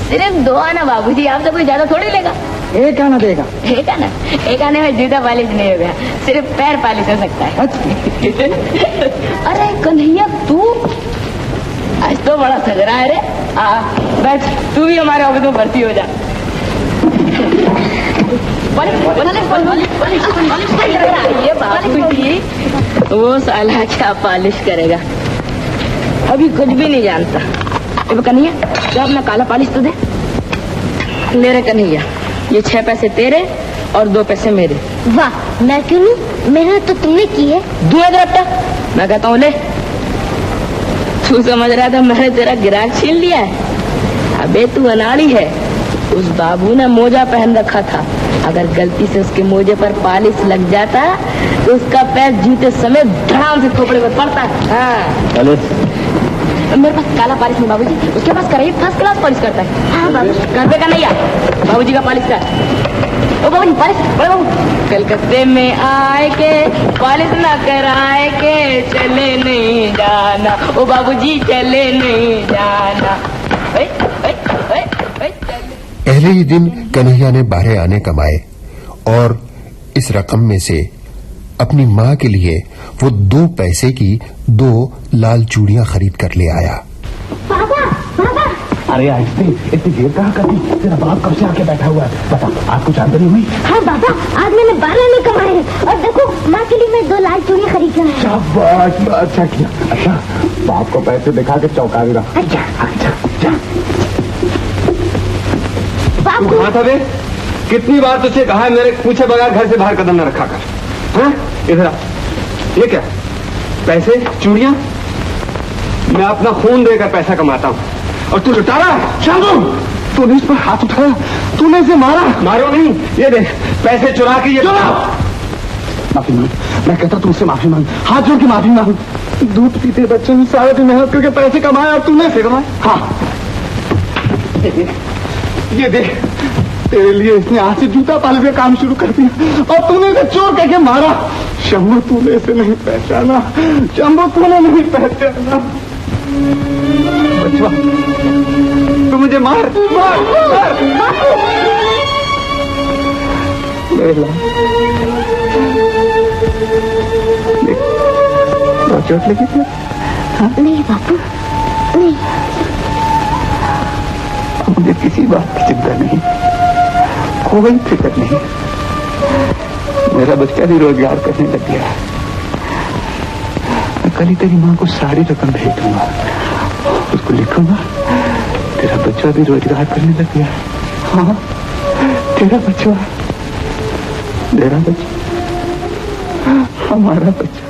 सिर्फ 2 आना बाबूजी, आपसे कोई ज्यादा थोड़ी लेगा। एक आना देगा? एक आने में जूता पॉलिश नहीं होगा, सिर्फ पैर पॉलिश हो सकता है। अरे कन्हैया तू आज तो बड़ा सज रहा है रे। बैठ, तू भी हमारे ऑफिस में भर्ती हो जा। ये बाबूजी, वो साला क्या पॉलिश करेगा, अभी कुछ भी नहीं जानता। कन्हैया तो अपना काला पॉलिश तो दे। ले रे कन्हैया, ये 6 पैसे तेरे और 2 पैसे मेरे। वाह, मैं क्यों लूं? मेहनत तो तुमने की है। दूंगा रट्टा, मैं कहता हूँ ले। तू समझ रहा था मैंने तेरा गिराक छीन लिया है? अबे तू अनाड़ी है, उस बाबू ने मोजा पहन रखा था, अगर गलती से उसके मोजे पर पालिश लग जाता तो उसका पैर जूते समेत धड़ाम से खोपड़े में पड़ता। हाँ। मेरे पास काला पालिश नहीं बाबूजी, उसके पास कराइए फर्स्ट क्लास पॉलिश करता है। हाँ बाबू, घर पे का नहीं है, बाबूजी का पॉलिश कर। ओ बाबूजी पॉलिश, बड़े बाबू कलकत्ते में आए के पॉलिश ना कराए के चले नहीं जाना, ओ बाबूजी चले नहीं जाना। पहले ही दिन कन्हैया ने 12 आने कमाए और इस रकम में से अपनी माँ के लिए वो 2 पैसे की 2 लाल चूड़ियां खरीद कर ले आया। पापा पापा, अरे आइसक्रीम इतनी देर कहाँ कर दी? तेरा बाप कब से आके बैठा हुआ है, बता आज कुछ आमदनी हुई? हाँ बाबा, आज मैंने 12 में कमाए और देखो माँ के लिए मैं 2 लाल चूड़ी खरीद कर आया। शाबाश, अच्छा किया। अच्छा बाप को पैसे दिखा के चौंका भी रहा। अच्छा तू कहाँ था बे? कितनी बार तुझे कहा है मेरे पूछे बगैर घर से बाहर कदम न रखा कर। हाँ इधर आ, ये क्या पैसे चूड़ियां? मैं अपना खून देकर पैसा कमाता हूँ और तू लुटा रहा है। शंभू, तूने इस पर हाथ उठाया, तूने इसे मारा? मारो नहीं, ये देख पैसे चुरा के ये माफी मांग। मैं कहता तुमसे माफी मांग, हाथ जोड़ के माफी मांग। दूध पीते बच्चे ने सारे दिन मेहनत करके पैसे कमाए और तूने से कमाए। हाँ ये देख, तेरे लिए इसने आज से जूता पालने का काम शुरू कर दिया और तूने इसे चोर करके मारा। शंभू तूने इसे नहीं पहचाना, शंभू तूने नहीं पहचाना। बचवा तू मुझे मार मार मार। बहुत चोट लगी थी? नहीं बापू नहीं। मुझे किसी बात की चिंता नहीं, कोई फिक्र नहीं। मेरा बच्चा भी रोजगार करने लग गया है। मैं कल ही तेरी माँ को सारी रकम भेज दूंगा, उसको लिखूंगा तेरा बच्चा भी रोजगार करने लग गया है। हाँ तेरा बच्चा, हमारा बच्चा।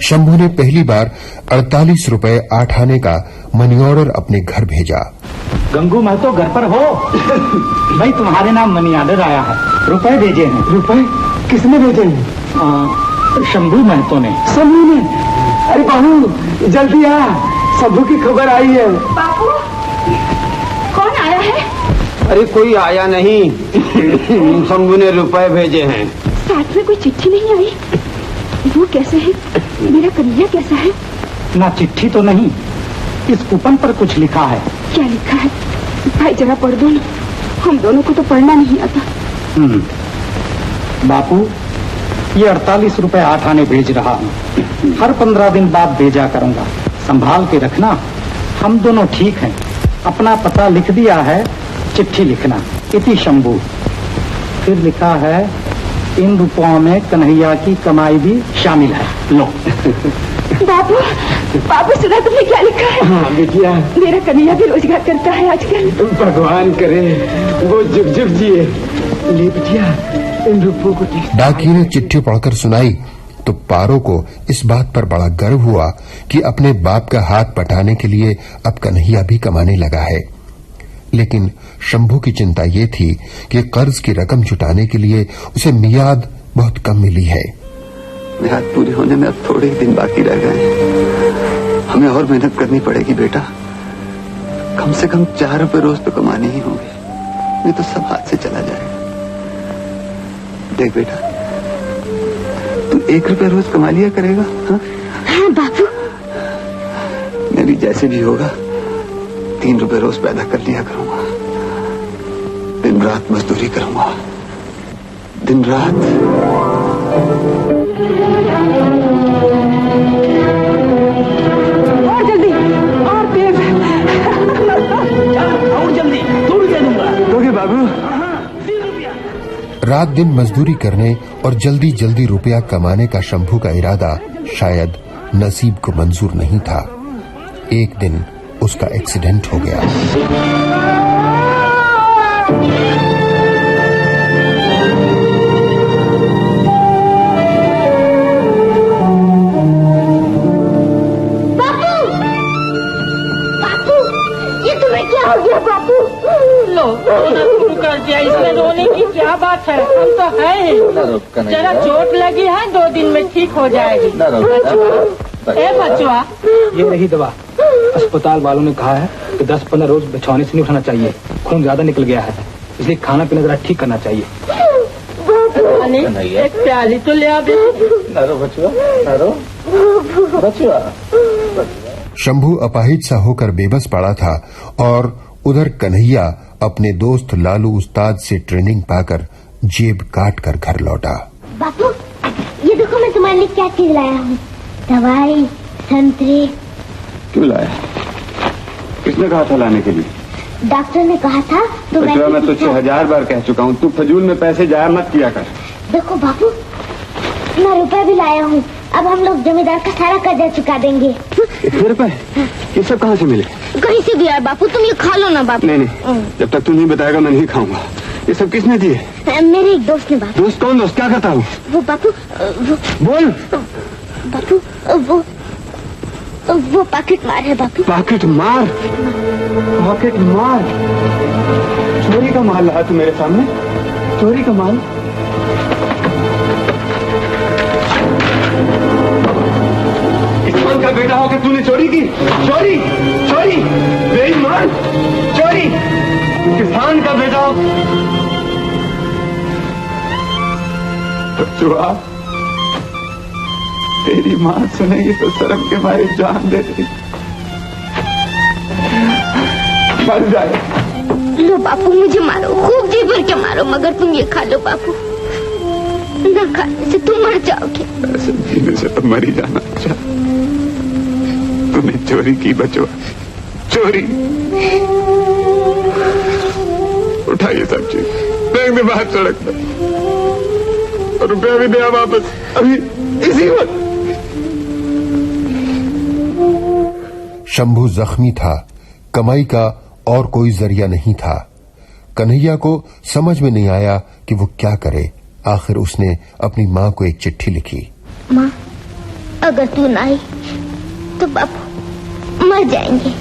शंभू ने पहली बार 48 रुपए 8 आने का मनी ऑर्डर अपने घर भेजा। गंगू महतो घर पर हो? भाई तुम्हारे नाम मनी ऑर्डर आया है, रुपए भेजे हैं। रुपए किसने भेजे हैं? शंभू महतो ने। शंभू ने? अरे बाबू जल्दी आ, शंभू की खबर आई है। बापू कौन आया है? अरे कोई आया नहीं, शंभू ने रुपए भेजे हैं। साथ में कोई चिट्ठी नहीं आई? वो कैसे है? मेरा कन्हैया कैसा है? ना चिट्ठी तो नहीं, इस कूपन पर कुछ लिखा है। क्या लिखा है भाई, जरा पढ़ दो ना, हम दोनों को तो पढ़ना नहीं आता। बापू ये 48 रुपए 8 आने भेज रहा हूँ, हर 15 दिन बाद भेजा करूंगा, संभाल के रखना। हम दोनों ठीक हैं, अपना पता लिख दिया है, चिट्ठी लिखना। इति शंभू। फिर लिखा है इन रुपयों में कन्हैया की कमाई भी शामिल है। लो। बाबू बाबू सुना तुमने क्या लिखा है? हाँ बिटिया, मेरा कन्हैया भी रोजगार करता है आजकल। भगवान करे वो जुग जुग जिए। ले बिटिया इन रुपयों को। डाकिये ने चिट्ठी पढ़कर सुनाई तो पारो को इस बात पर बड़ा गर्व हुआ कि अपने बाप का हाथ बटाने के लिए अब कन्हैया भी कमाने लगा है। लेकिन शंभू की चिंता ये थी कि कर्ज की रकम जुटाने के लिए उसे मियाद बहुत कम मिली है। मियाद पूरी होने में अब थोड़े ही दिन बाकी रह गए हैं। हमें और मेहनत करनी पड़ेगी बेटा, कम से कम 4 रुपए रोज तो कमाने ही होंगे, नहीं तो सब हाथ से चला जाएगा। देख बेटा, तू 1 रुपया रोज कमा लिया करेगा। हाँ बापू। मैं भी जैसे भी होगा 3 रुपए रोज पैदा कर लिया करूंगा, दिन रात मजदूरी करूंगा, दिन रात। और जल्दी और तेज। और जल्दी, थोड़ी दे दूंगा। दोगे बाबू? रात दिन मजदूरी करने और जल्दी जल्दी रुपया कमाने का शंभू का इरादा शायद नसीब को मंजूर नहीं था। एक दिन उसका एक्सीडेंट हो गया। बापू, बापू, ये तुम्हें क्या हो गया बापू? लो गया, इसमें रोने की क्या बात है, हम तो है ही। जरा चोट लगी है, 2 दिन में ठीक हो जाएगी। ए बचवा, ये रही दवा। अस्पताल वालों ने कहा है कि 10-15 रोज बिछौने से नहीं उठाना चाहिए, खून ज्यादा निकल गया है, इसलिए खाना पीना जरा ठीक करना चाहिए। एक प्याली तो ले आ बचवा। शंभू अपाहिज सा होकर बेबस पड़ा था और उधर कन्हैया अपने दोस्त लालू उस्ताद से ट्रेनिंग पाकर जेब काट कर घर लौटा। बापू, ये देखो मैं तुम्हारे लिए क्या चीज लाया हूँ। दवाई, संतरे। क्यों लाया? किसने कहा था लाने के लिए? डॉक्टर ने कहा था तो मैं तुझसे 1000 बार कह चुका हूँ, तू फजूल में पैसे जाया मत किया कर। देखो बापू, मैं रुपए भी लाया हूँ, अब हम लोग जमींदार का सारा कर्जा चुका देंगे। इतने रुपए? ये सब कहाँ से मिले? कहीं से भी यार बापू, तुम ये खा लो ना बापू। नहीं, जब तक तू नहीं बताएगा मैं नहीं खाऊंगा। ये सब किसने दिए? मेरे एक दोस्त ने बापू। दोस्त? कौन दोस्त? क्या करता हूँ? वो बापू, बोल बापू, वो पॉकेट मार है बापू। पॉकेट मार? पॉकेट मार? चोरी का माल लाया तू मेरे सामने? चोरी का माल? किसान का बेटा होकर तूने चोरी की? चोरी, चोरी, बेईमान, चोरी, किसान का बेटा हो। बचवा, तेरी माँ सुनेगी तो शर्म के मारे जान दे देगी। मर जाए। लो बापू, मुझे मारो, खूब जी भर के मारो, मगर तुम ये खा लो बापू। न खाने से तुम मर जाओगे। ऐसे जीने से तो मर ही जाना अच्छा। तूने चोरी की बचवा, चोरी। उठाइए सब चीज, फेंक दे बाहर सड़क पर। रुपया भी दिया वापस अभी इसी वक्त। शंभू जख्मी था, कमाई का और कोई जरिया नहीं था। कन्हैया को समझ में नहीं आया कि वो क्या करे। आखिर उसने अपनी माँ को एक चिट्ठी लिखी। माँ, अगर तू ना आई तो बापू मर जाएंगे।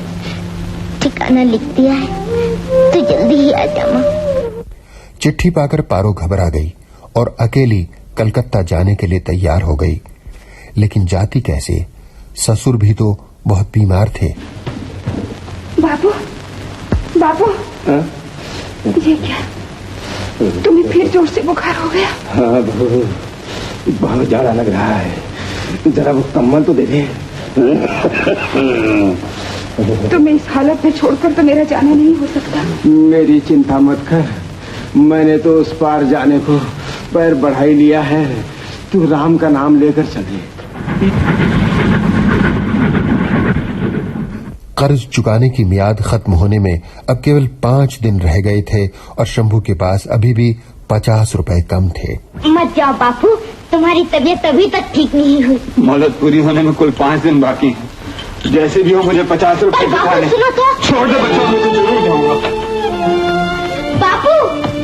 ठिकाना लिख दिया है, तो जल्दी ही आ जा माँ। चिट्ठी पाकर पारो घबरा गई और अकेली कलकत्ता जाने के लिए तैयार हो गई। लेकिन जाती कैसे? ससुर भी तो बहुत बीमार थे। बाबू, बाबू, ये क्या? तुम्हें फिर जोर से बुखार हो गया? हाँ बहू, बहुत ज्यादा लग रहा है, जरा वो कम्बल तो दे दे। तुम्हें इस हालत में छोड़कर तो मेरा जाना नहीं हो सकता। मेरी चिंता मत कर, मैंने तो उस पार जाने को पैर बढ़ा ही लिया है। तू राम का नाम लेकर चले। कर्ज चुकाने की मियाद खत्म होने में अब केवल 5 दिन रह गए थे और शंभू के पास अभी भी 50 रुपए कम थे। मत जाओ बापू, तुम्हारी तबीयत अभी तक ठीक नहीं हुई। मदद पूरी होने में कुल 5 दिन बाकी है। जैसे भी हो मुझे 50 रुपए दिखा ले। सुनो तो। छोड़ दे बच्चों, मैं तो जरूर जाऊंगा। बापू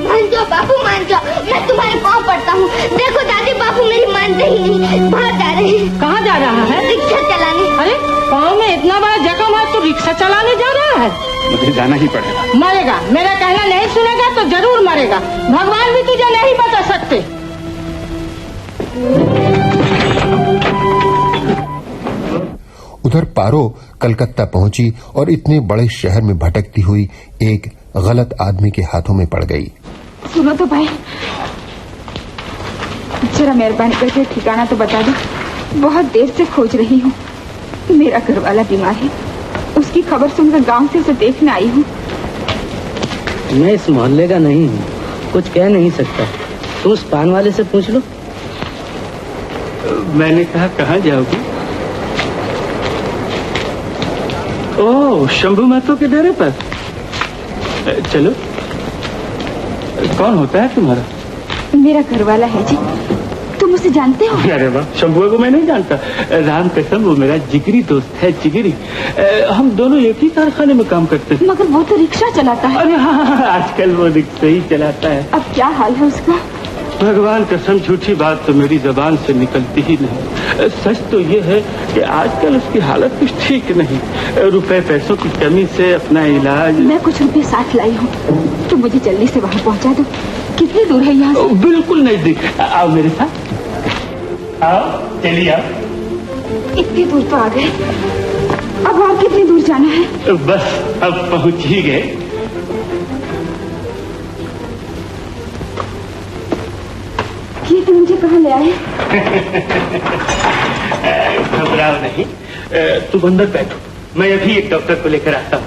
मान जाओ, बापू मान जाओ, मैं तुम्हारे पाँव पड़ता हूँ। देखो दादी, बापू मेरी मानते ही नहीं, बाहर जा रहे हैं। कहाँ जा रहा है? रिक्शा चलाने। अरे पाँव में इतना बड़ा जख्म है तो रिक्शा चलाने जा रहा है? मुझे जाना ही पड़ेगा। मरेगा, मेरा कहना नहीं सुनेगा तो जरूर मरेगा। भगवान भी तुझे नहीं बचा सकते। उधर पारो कलकत्ता पहुंची और इतने बड़े शहर में भटकती हुई एक गलत आदमी के हाथों में पड़ गई। सुनो तो भाई, जरा मेहरबानी करके ठिकाना तो बता दो। बहुत देर से खोज रही हूँ। मेरा घरवाला बीमार है, उसकी खबर सुनकर गांव से उसे देखने आई हूँ। मैं इस मोहल्ले का नहीं हूँ, कुछ कह नहीं सकता। तुम उस पान वाले से पूछ लो। मैंने कहा कहाँ जाओगी? ओह, शंभू महतो के डेरे पर। चलो। कौन होता है तुम्हारा? मेरा घरवाला है जी। तुम उसे जानते हो? अरे वाह, शंभू को मैं नहीं जानता। राम कसम, वो मेरा जिगरी दोस्त है, जिगरी। हम दोनों एक ही कारखाने में काम करते हैं। मगर वो तो रिक्शा चलाता है। अरे हाँ, आजकल वो रिक्शा ही चलाता है। अब क्या हाल है उसका? भगवान कसम झूठी बात तो मेरी जबान से निकलती ही नहीं। सच तो ये है कि आजकल उसकी हालत कुछ ठीक नहीं। रुपए पैसों की कमी से अपना इलाज। मैं कुछ रुपए साथ लाई हूँ, तो मुझे जल्दी से वहाँ पहुँचा दो। कितनी दूर है यहाँ से? बिल्कुल नजदीक। आओ मेरे साथ, आओ चलिए आओ। इतनी दूर तो आ गए, अब और कितनी दूर जाना है? बस अब पहुँच ही गए। ये तो मुझे कहाँ ले आए? घबराओ नहीं, तुम अंदर बैठो, मैं अभी एक डॉक्टर को लेकर आता हूँ।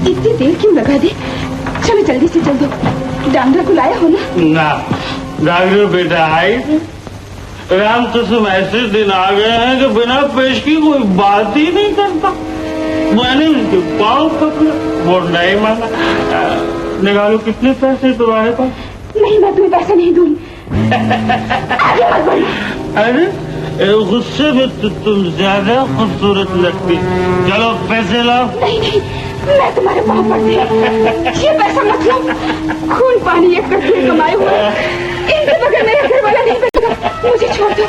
इतनी देर क्यों लगा दी? चलो जल्दी से चल दो। डॉक्टर को लाया हो ना? डॉक्टर बेटा आए राम कसम ऐसे दिन आ गए हैं कि बिना पेश की कोई बात ही नहीं करता। मैंने उनके पाँव पकड़े, वो नहीं माना। निकालो कितने पैसे तुम्हारे पास? नहीं, मैं तुम्हें पैसे नहीं दूंगी। अरे गुस्से में तो तुम ज्यादा खूबसूरत लगती। चलो पैसे लाओ। नहीं नहीं, मैं तुम्हारे पाँव पड़ती हूँ। ये पैसा मत लो, खून पानी एक करके कमाए हुए, इनके बगैर मेरा घर वाला नहीं बचेगा। मुझे छोड़ दो।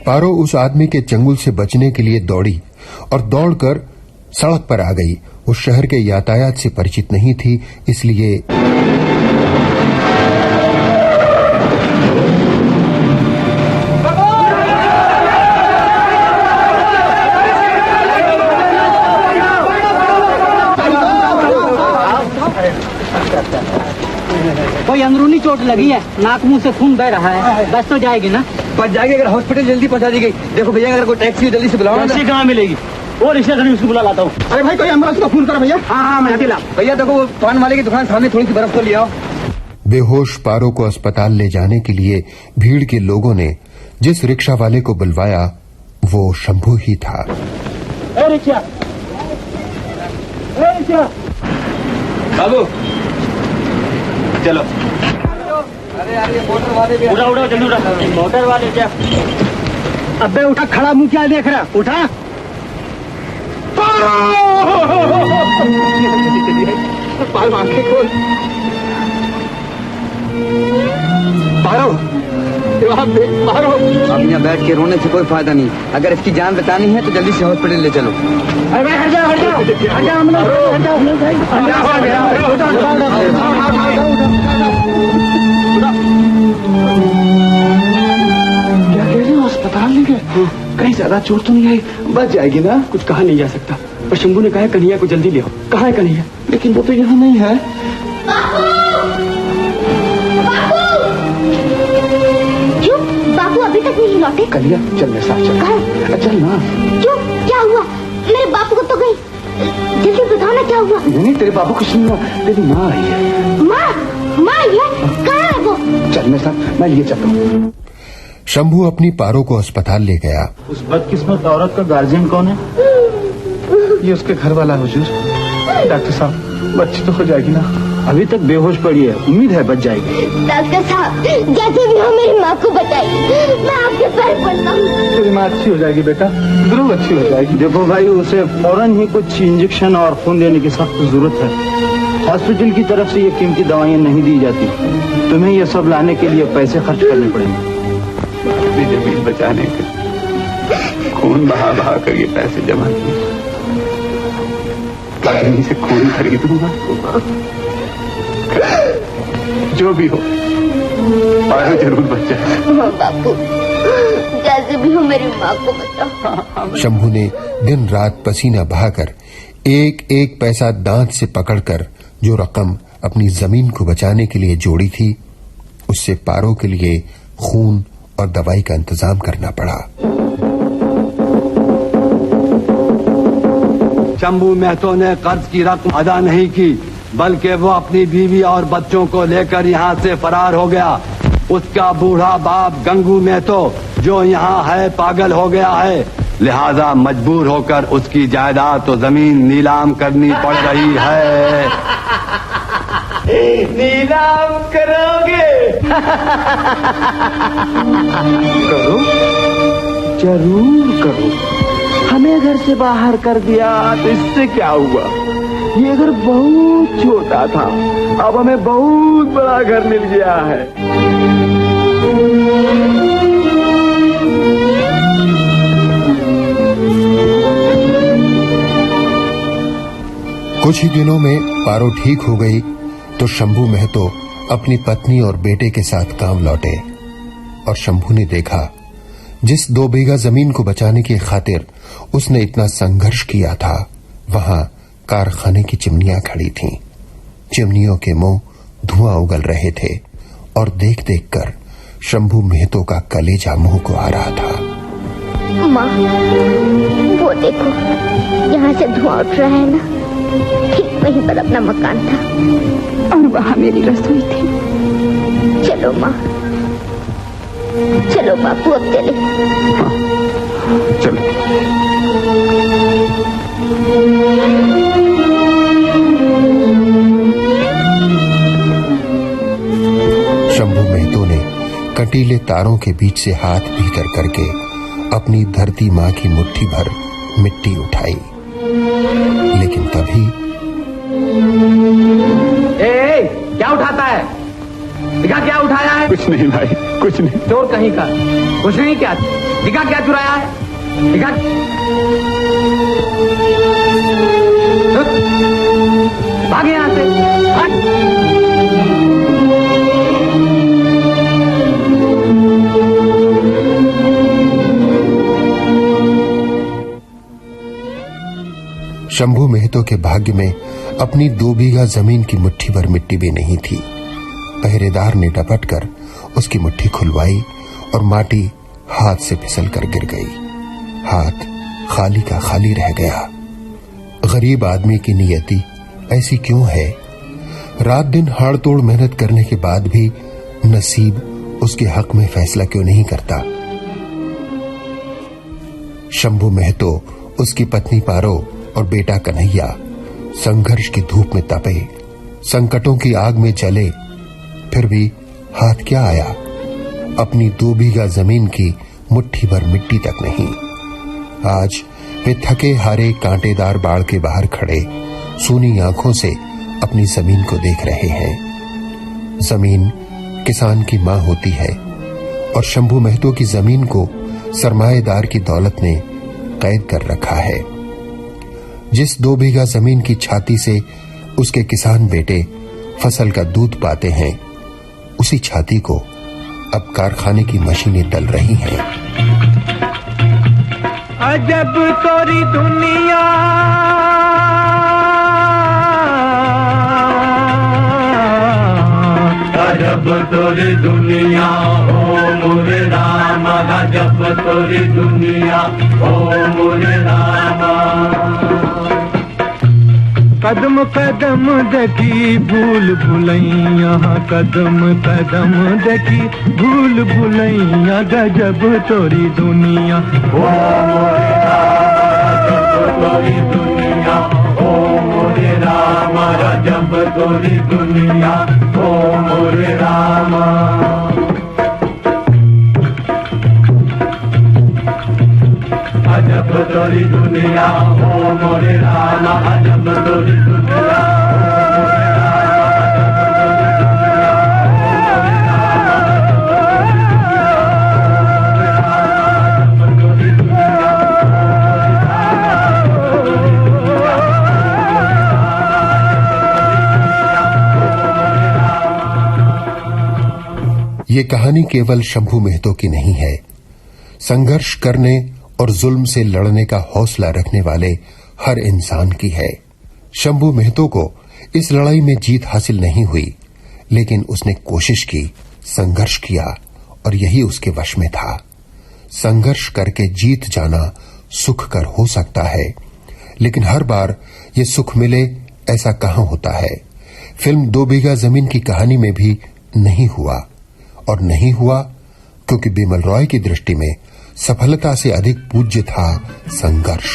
पारो उस आदमी के चंगुल से बचने के लिए दौड़ी और दौड़कर सड़क पर आ गई। उस शहर के यातायात से परिचित नहीं थी, इसलिए कोई अंदरूनी चोट लगी है, नाक मुंह से खून बह रहा है। बस तो जाएगी ना? बच जाएगी अगर हॉस्पिटल जल्दी पहुंचा दी गई। देखो भैया, अगर कोई टैक्सी जल्दी से बुलाओ। टैक्सी कहाँ मिलेगी? वो रिक्शा खड़ी, उसको बुला लाता हूँ। अरे भाई कोई एम्बुलेंस को फोन करो भैया। हाँ मैं अभी ला। भैया देखो वो पान वाले की दुकान सामने थोड़ी सी बर्फ तो ले आओ। बेहोश पारो को अस्पताल ले जाने के लिए भीड़ के लोगों ने जिस रिक्शा वाले को बुलवाया वो शंभू ही था। रिक्शा बाबू चलो। अरे मोटर वाले भी उठा उठा जल्दी उठा। मोटर वाले क्या? अबे उठा, खड़ा मुंह क्या देख रहा? उठा। पारो आंखें खोल। पारो पारो। अब यहाँ बैठ के रोने से कोई फायदा नहीं। अगर इसकी जान बचानी है तो जल्दी से हॉस्पिटल ले चलो। अरे हट जाओ, हट जाओ, हट जाओ, क्या कह रहे हो? अस्पताल ले गए? कहीं ज्यादा चोट तो नहीं आई? बच जाएगी ना? कुछ कहा नहीं जा सकता, पर शंभू ने कहा कन्हैया को जल्दी ले आओ। कहाँ है कन्हैया? लेकिन वो तो यहाँ नहीं है। क्यों बापू अभी तक नहीं लौटे? कन्हैया चल मेरे साथ चल। चल ना। क्यों, क्या हुआ? मेरे बापू को तो गई। जल्दी बताओ ना क्या हुआ? नहीं तेरे बापू को सुनना, तेरी माँ आई है। माँ ये कहाँ है वो? चल मेरे साथ, मैं लिए चलता हूँ। शंभू अपनी पारो को अस्पताल ले गया। उस बदकिस्मत औरत का गार्जियन कौन है? ये उसके घर वाला हुजूर। डॉक्टर साहब बच्ची तो हो जाएगी ना? अभी तक बेहोश पड़ी है, उम्मीद है बच जाएगी। डॉक्टर साहब जैसे भी हो मेरी माँ को बताइए, मैं आपके पैर पड़ता हूँ। तेरी माँ अच्छी हो जाएगी बेटा, जरूर अच्छी हो जाएगी। देखो भाई, उसे फौरन ही कुछ इंजेक्शन और खून देने की सख्त जरूरत है। हॉस्पिटल की तरफ से ये कीमती दवाइयाँ नहीं दी जाती। तुम्हें ये सब लाने के लिए पैसे खर्च करने पड़ेंगे। अपनी जमीन बचाने के खून बहा बहा कर ये पैसे जमा किए। कहीं से खून खरीदूंगा। जो भी हो, पारो जरूर बच जाए। बापू जैसे भी हो मेरी माँ को बताओ। शंभू ने दिन रात पसीना बहाकर एक एक पैसा दांत से पकड़कर जो रकम अपनी जमीन को बचाने के लिए जोड़ी थी, उससे पारो के लिए खून और दवाई का इंतजाम करना पड़ा। शंभू महतो ने कर्ज की रकम अदा नहीं की, बल्कि वो अपनी बीवी और बच्चों को लेकर यहाँ से फरार हो गया। उसका बूढ़ा बाप गंगू महतो जो यहाँ है पागल हो गया है। लिहाजा मजबूर होकर उसकी जायदाद तो जमीन नीलाम करनी पड़ रही है। नीलाम करोगे? करो, जरूर करो। हमें घर से बाहर कर दिया तो इससे क्या हुआ? ये घर बहुत छोटा था, अब हमें बहुत बड़ा घर मिल गया है। कुछ ही दिनों में पारो ठीक हो गई तो शंभू महतो अपनी पत्नी और बेटे के साथ गांव लौटे और शंभू ने देखा जिस 2 बीघा जमीन को बचाने की खातिर उसने इतना संघर्ष किया था, वहां कारखाने की चिमनियां खड़ी थीं। चिमनियों के मुंह धुआं उगल रहे थे और देख देख कर शंभू महतो का कलेजा मुंह को आ रहा था। माँ, वो देखो, यहाँ से धुआं उठ रहा है ना, ठीक वहीं पर अपना मकान था और वहाँ मेरी रसोई थी। चलो माँ, चलो बापू, अब चले। चलो। शंभू महतो ने कटीले तारों के बीच से हाथ भीतर करके अपनी धरती माँ की मुट्ठी भर मिट्टी उठाई, लेकिन तभी क्या उठाता है? दिखा क्या उठाया है? कुछ नहीं भाई, कुछ नहीं। चोर कहीं का, कुछ नहीं। क्या दिखा, क्या चुराया है? दिखा। भाग यहाँ से, भाग। शंभू महतो के भाग्य में अपनी 2 बीघा जमीन की मुट्ठी भर मिट्टी भी नहीं थी। पहरेदार ने डपट कर उसकी मुट्ठी खुलवाई और माटी हाथ से फिसल कर गिर गई। हाथ खाली का खाली रह गया। गरीब आदमी की नियति ऐसी क्यों है? रात दिन हाड़ तोड़ मेहनत करने के बाद भी नसीब उसके हक में फैसला क्यों नहीं करता? शंभू महतो, उसकी पत्नी पारो और बेटा कन्हैया संघर्ष की धूप में तपे, संकटों की आग में जले, फिर भी हाथ क्या आया? अपनी 2 बीघा जमीन की मुट्ठी भर मिट्टी तक नहीं। आज वे थके हारे कांटेदार बाड़ के बाहर खड़े सूनी आंखों से अपनी जमीन को देख रहे हैं। जमीन किसान की मां होती है और शंभू महतो की जमीन को सरमाएदार की दौलत ने कैद कर रखा है। जिस 2 बीघा जमीन की छाती से उसके किसान बेटे फसल का दूध पाते हैं, उसी छाती को अब कारखाने की मशीनें तल रही हैं। अजब तोरी दुनिया, अजब तोरी दुनिया, ओ मोरे राम, अजब तोरी दुनिया, ओ मोरे राम। कदम कदम देखी भूल भुलैया, कदम कदम देखी भूल भुलैया, गजब तोरी दुनिया, ओ मोरे राम, गजब तोरी दुनिया, ओ मोरे राम, गजब तोरी दुनिया, ओ मोरे राम। अजब तोरी दुनिया, ओ मोरे राम, अजब तोरी दुनिया, ओ मोरे ये कहानी केवल शंभू महतो की नहीं है। संघर्ष करने और जुल्म से लड़ने का हौसला रखने वाले हर इंसान की है। शंभू महतो को इस लड़ाई में जीत हासिल नहीं हुई, लेकिन उसने कोशिश की, संघर्ष किया और यही उसके वश में था। संघर्ष करके जीत जाना सुख कर हो सकता है, लेकिन हर बार ये सुख मिले ऐसा कहां होता है। फिल्म 2 बीघा जमीन की कहानी में भी नहीं हुआ, और नहीं हुआ क्योंकि बिमल रॉय की दृष्टि में सफलता से अधिक पूज्य था संघर्ष।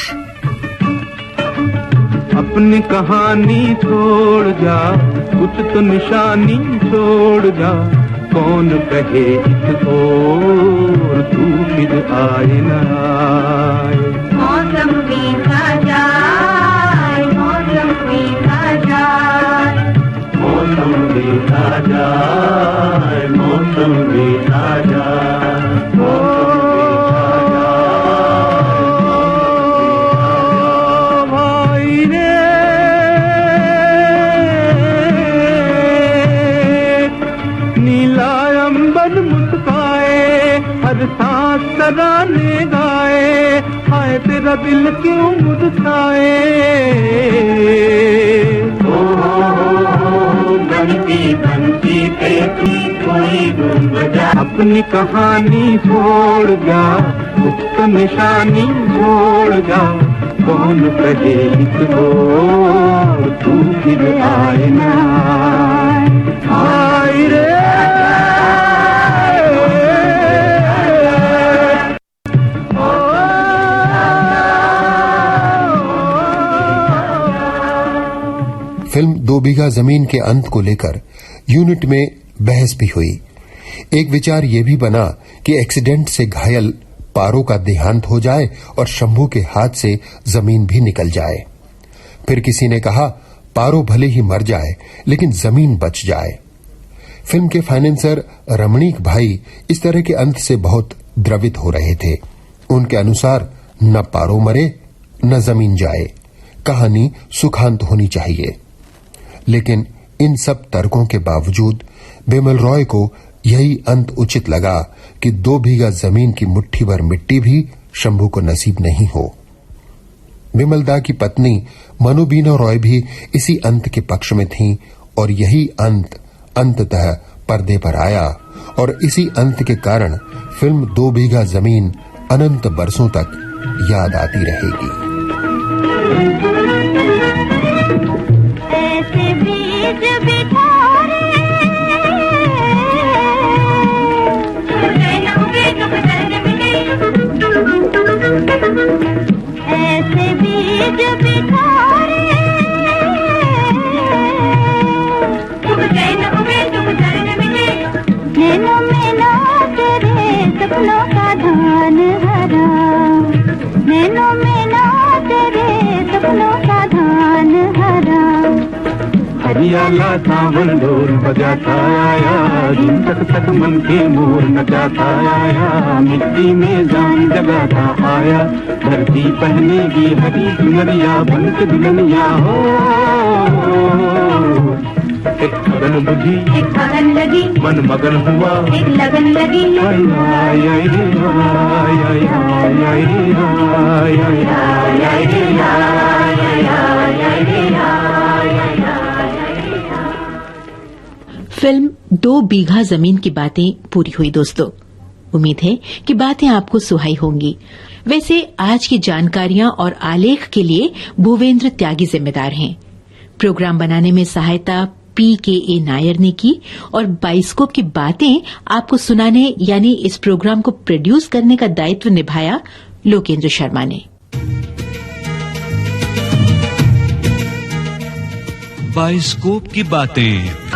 अपनी कहानी छोड़ जा, कुछ तो निशानी छोड़ जा, कौन कहे इस ओर तू फिर आए न आए। मौसम बीता जाए, मौसम बीता जाए, मौसम बीता जाए, मौसम बीता जाए, भाई रे नीला अंबर मुस्काए, हर सांस तराने गाए, हाय तेरा दिल क्यों मुरझाए। बनती बनती पे कोई गुम बजा। अपनी कहानी छोड़ जा, कुछ तो निशानी छोड़ जा, कौन कहे इस ओर तू फिर आए न आए रे। फिल्म 2 बीघा जमीन के अंत को लेकर यूनिट में बहस भी हुई। एक विचार यह भी बना कि एक्सीडेंट से घायल पारो का देहांत हो जाए और शंभू के हाथ से जमीन भी निकल जाए। फिर किसी ने कहा पारो भले ही मर जाए लेकिन जमीन बच जाए। फिल्म के फाइनेंसर रमणीक भाई इस तरह के अंत से बहुत द्रवित हो रहे थे। उनके अनुसार न पारो मरे न जमीन जाए, कहानी सुखांत होनी चाहिए। लेकिन इन सब तर्कों के बावजूद बिमल रॉय को यही अंत उचित लगा कि 2 बीघा जमीन की मुट्ठी भर मिट्टी भी शंभू को नसीब नहीं हो। बिमलदा की पत्नी मनोबीना रॉय भी इसी अंत के पक्ष में थीं और यही अंत अंततः पर्दे पर आया और इसी अंत के कारण फिल्म 2 बीघा जमीन अनंत बरसों तक याद आती रहेगी। ऐसे बीज बिठारे, ऐसे बीज बिठारे, नैनों में ना तेरे सपनों का धान हरा, नैनों में ना तेरे सपनों का धान हरा। हरियाला सावन ढोल बजाता आया, दिन तक तक मन के मोर नचाता आया, मिट्टी में जान जगाता आया, धरती पहनेगी हरी चुनरिया बन के दुल्हनिया हो। एक लगन बुझी, एक लगन लगी, मन मगन हुआ, एक लगन लगी, आई आई आई आई आई आई आई फिल्म 2 बीघा जमीन की बातें पूरी हुई दोस्तों। उम्मीद है कि बातें आपको सुहाई होंगी। वैसे आज की जानकारियां और आलेख के लिए भूवेंद्र त्यागी जिम्मेदार हैं। प्रोग्राम बनाने में सहायता PKA नायर ने की और बाइस्कोप की बातें आपको सुनाने यानी इस प्रोग्राम को प्रोड्यूस करने का दायित्व निभाया लोकेंद्र शर्मा ने। बाइस्कोप की बातें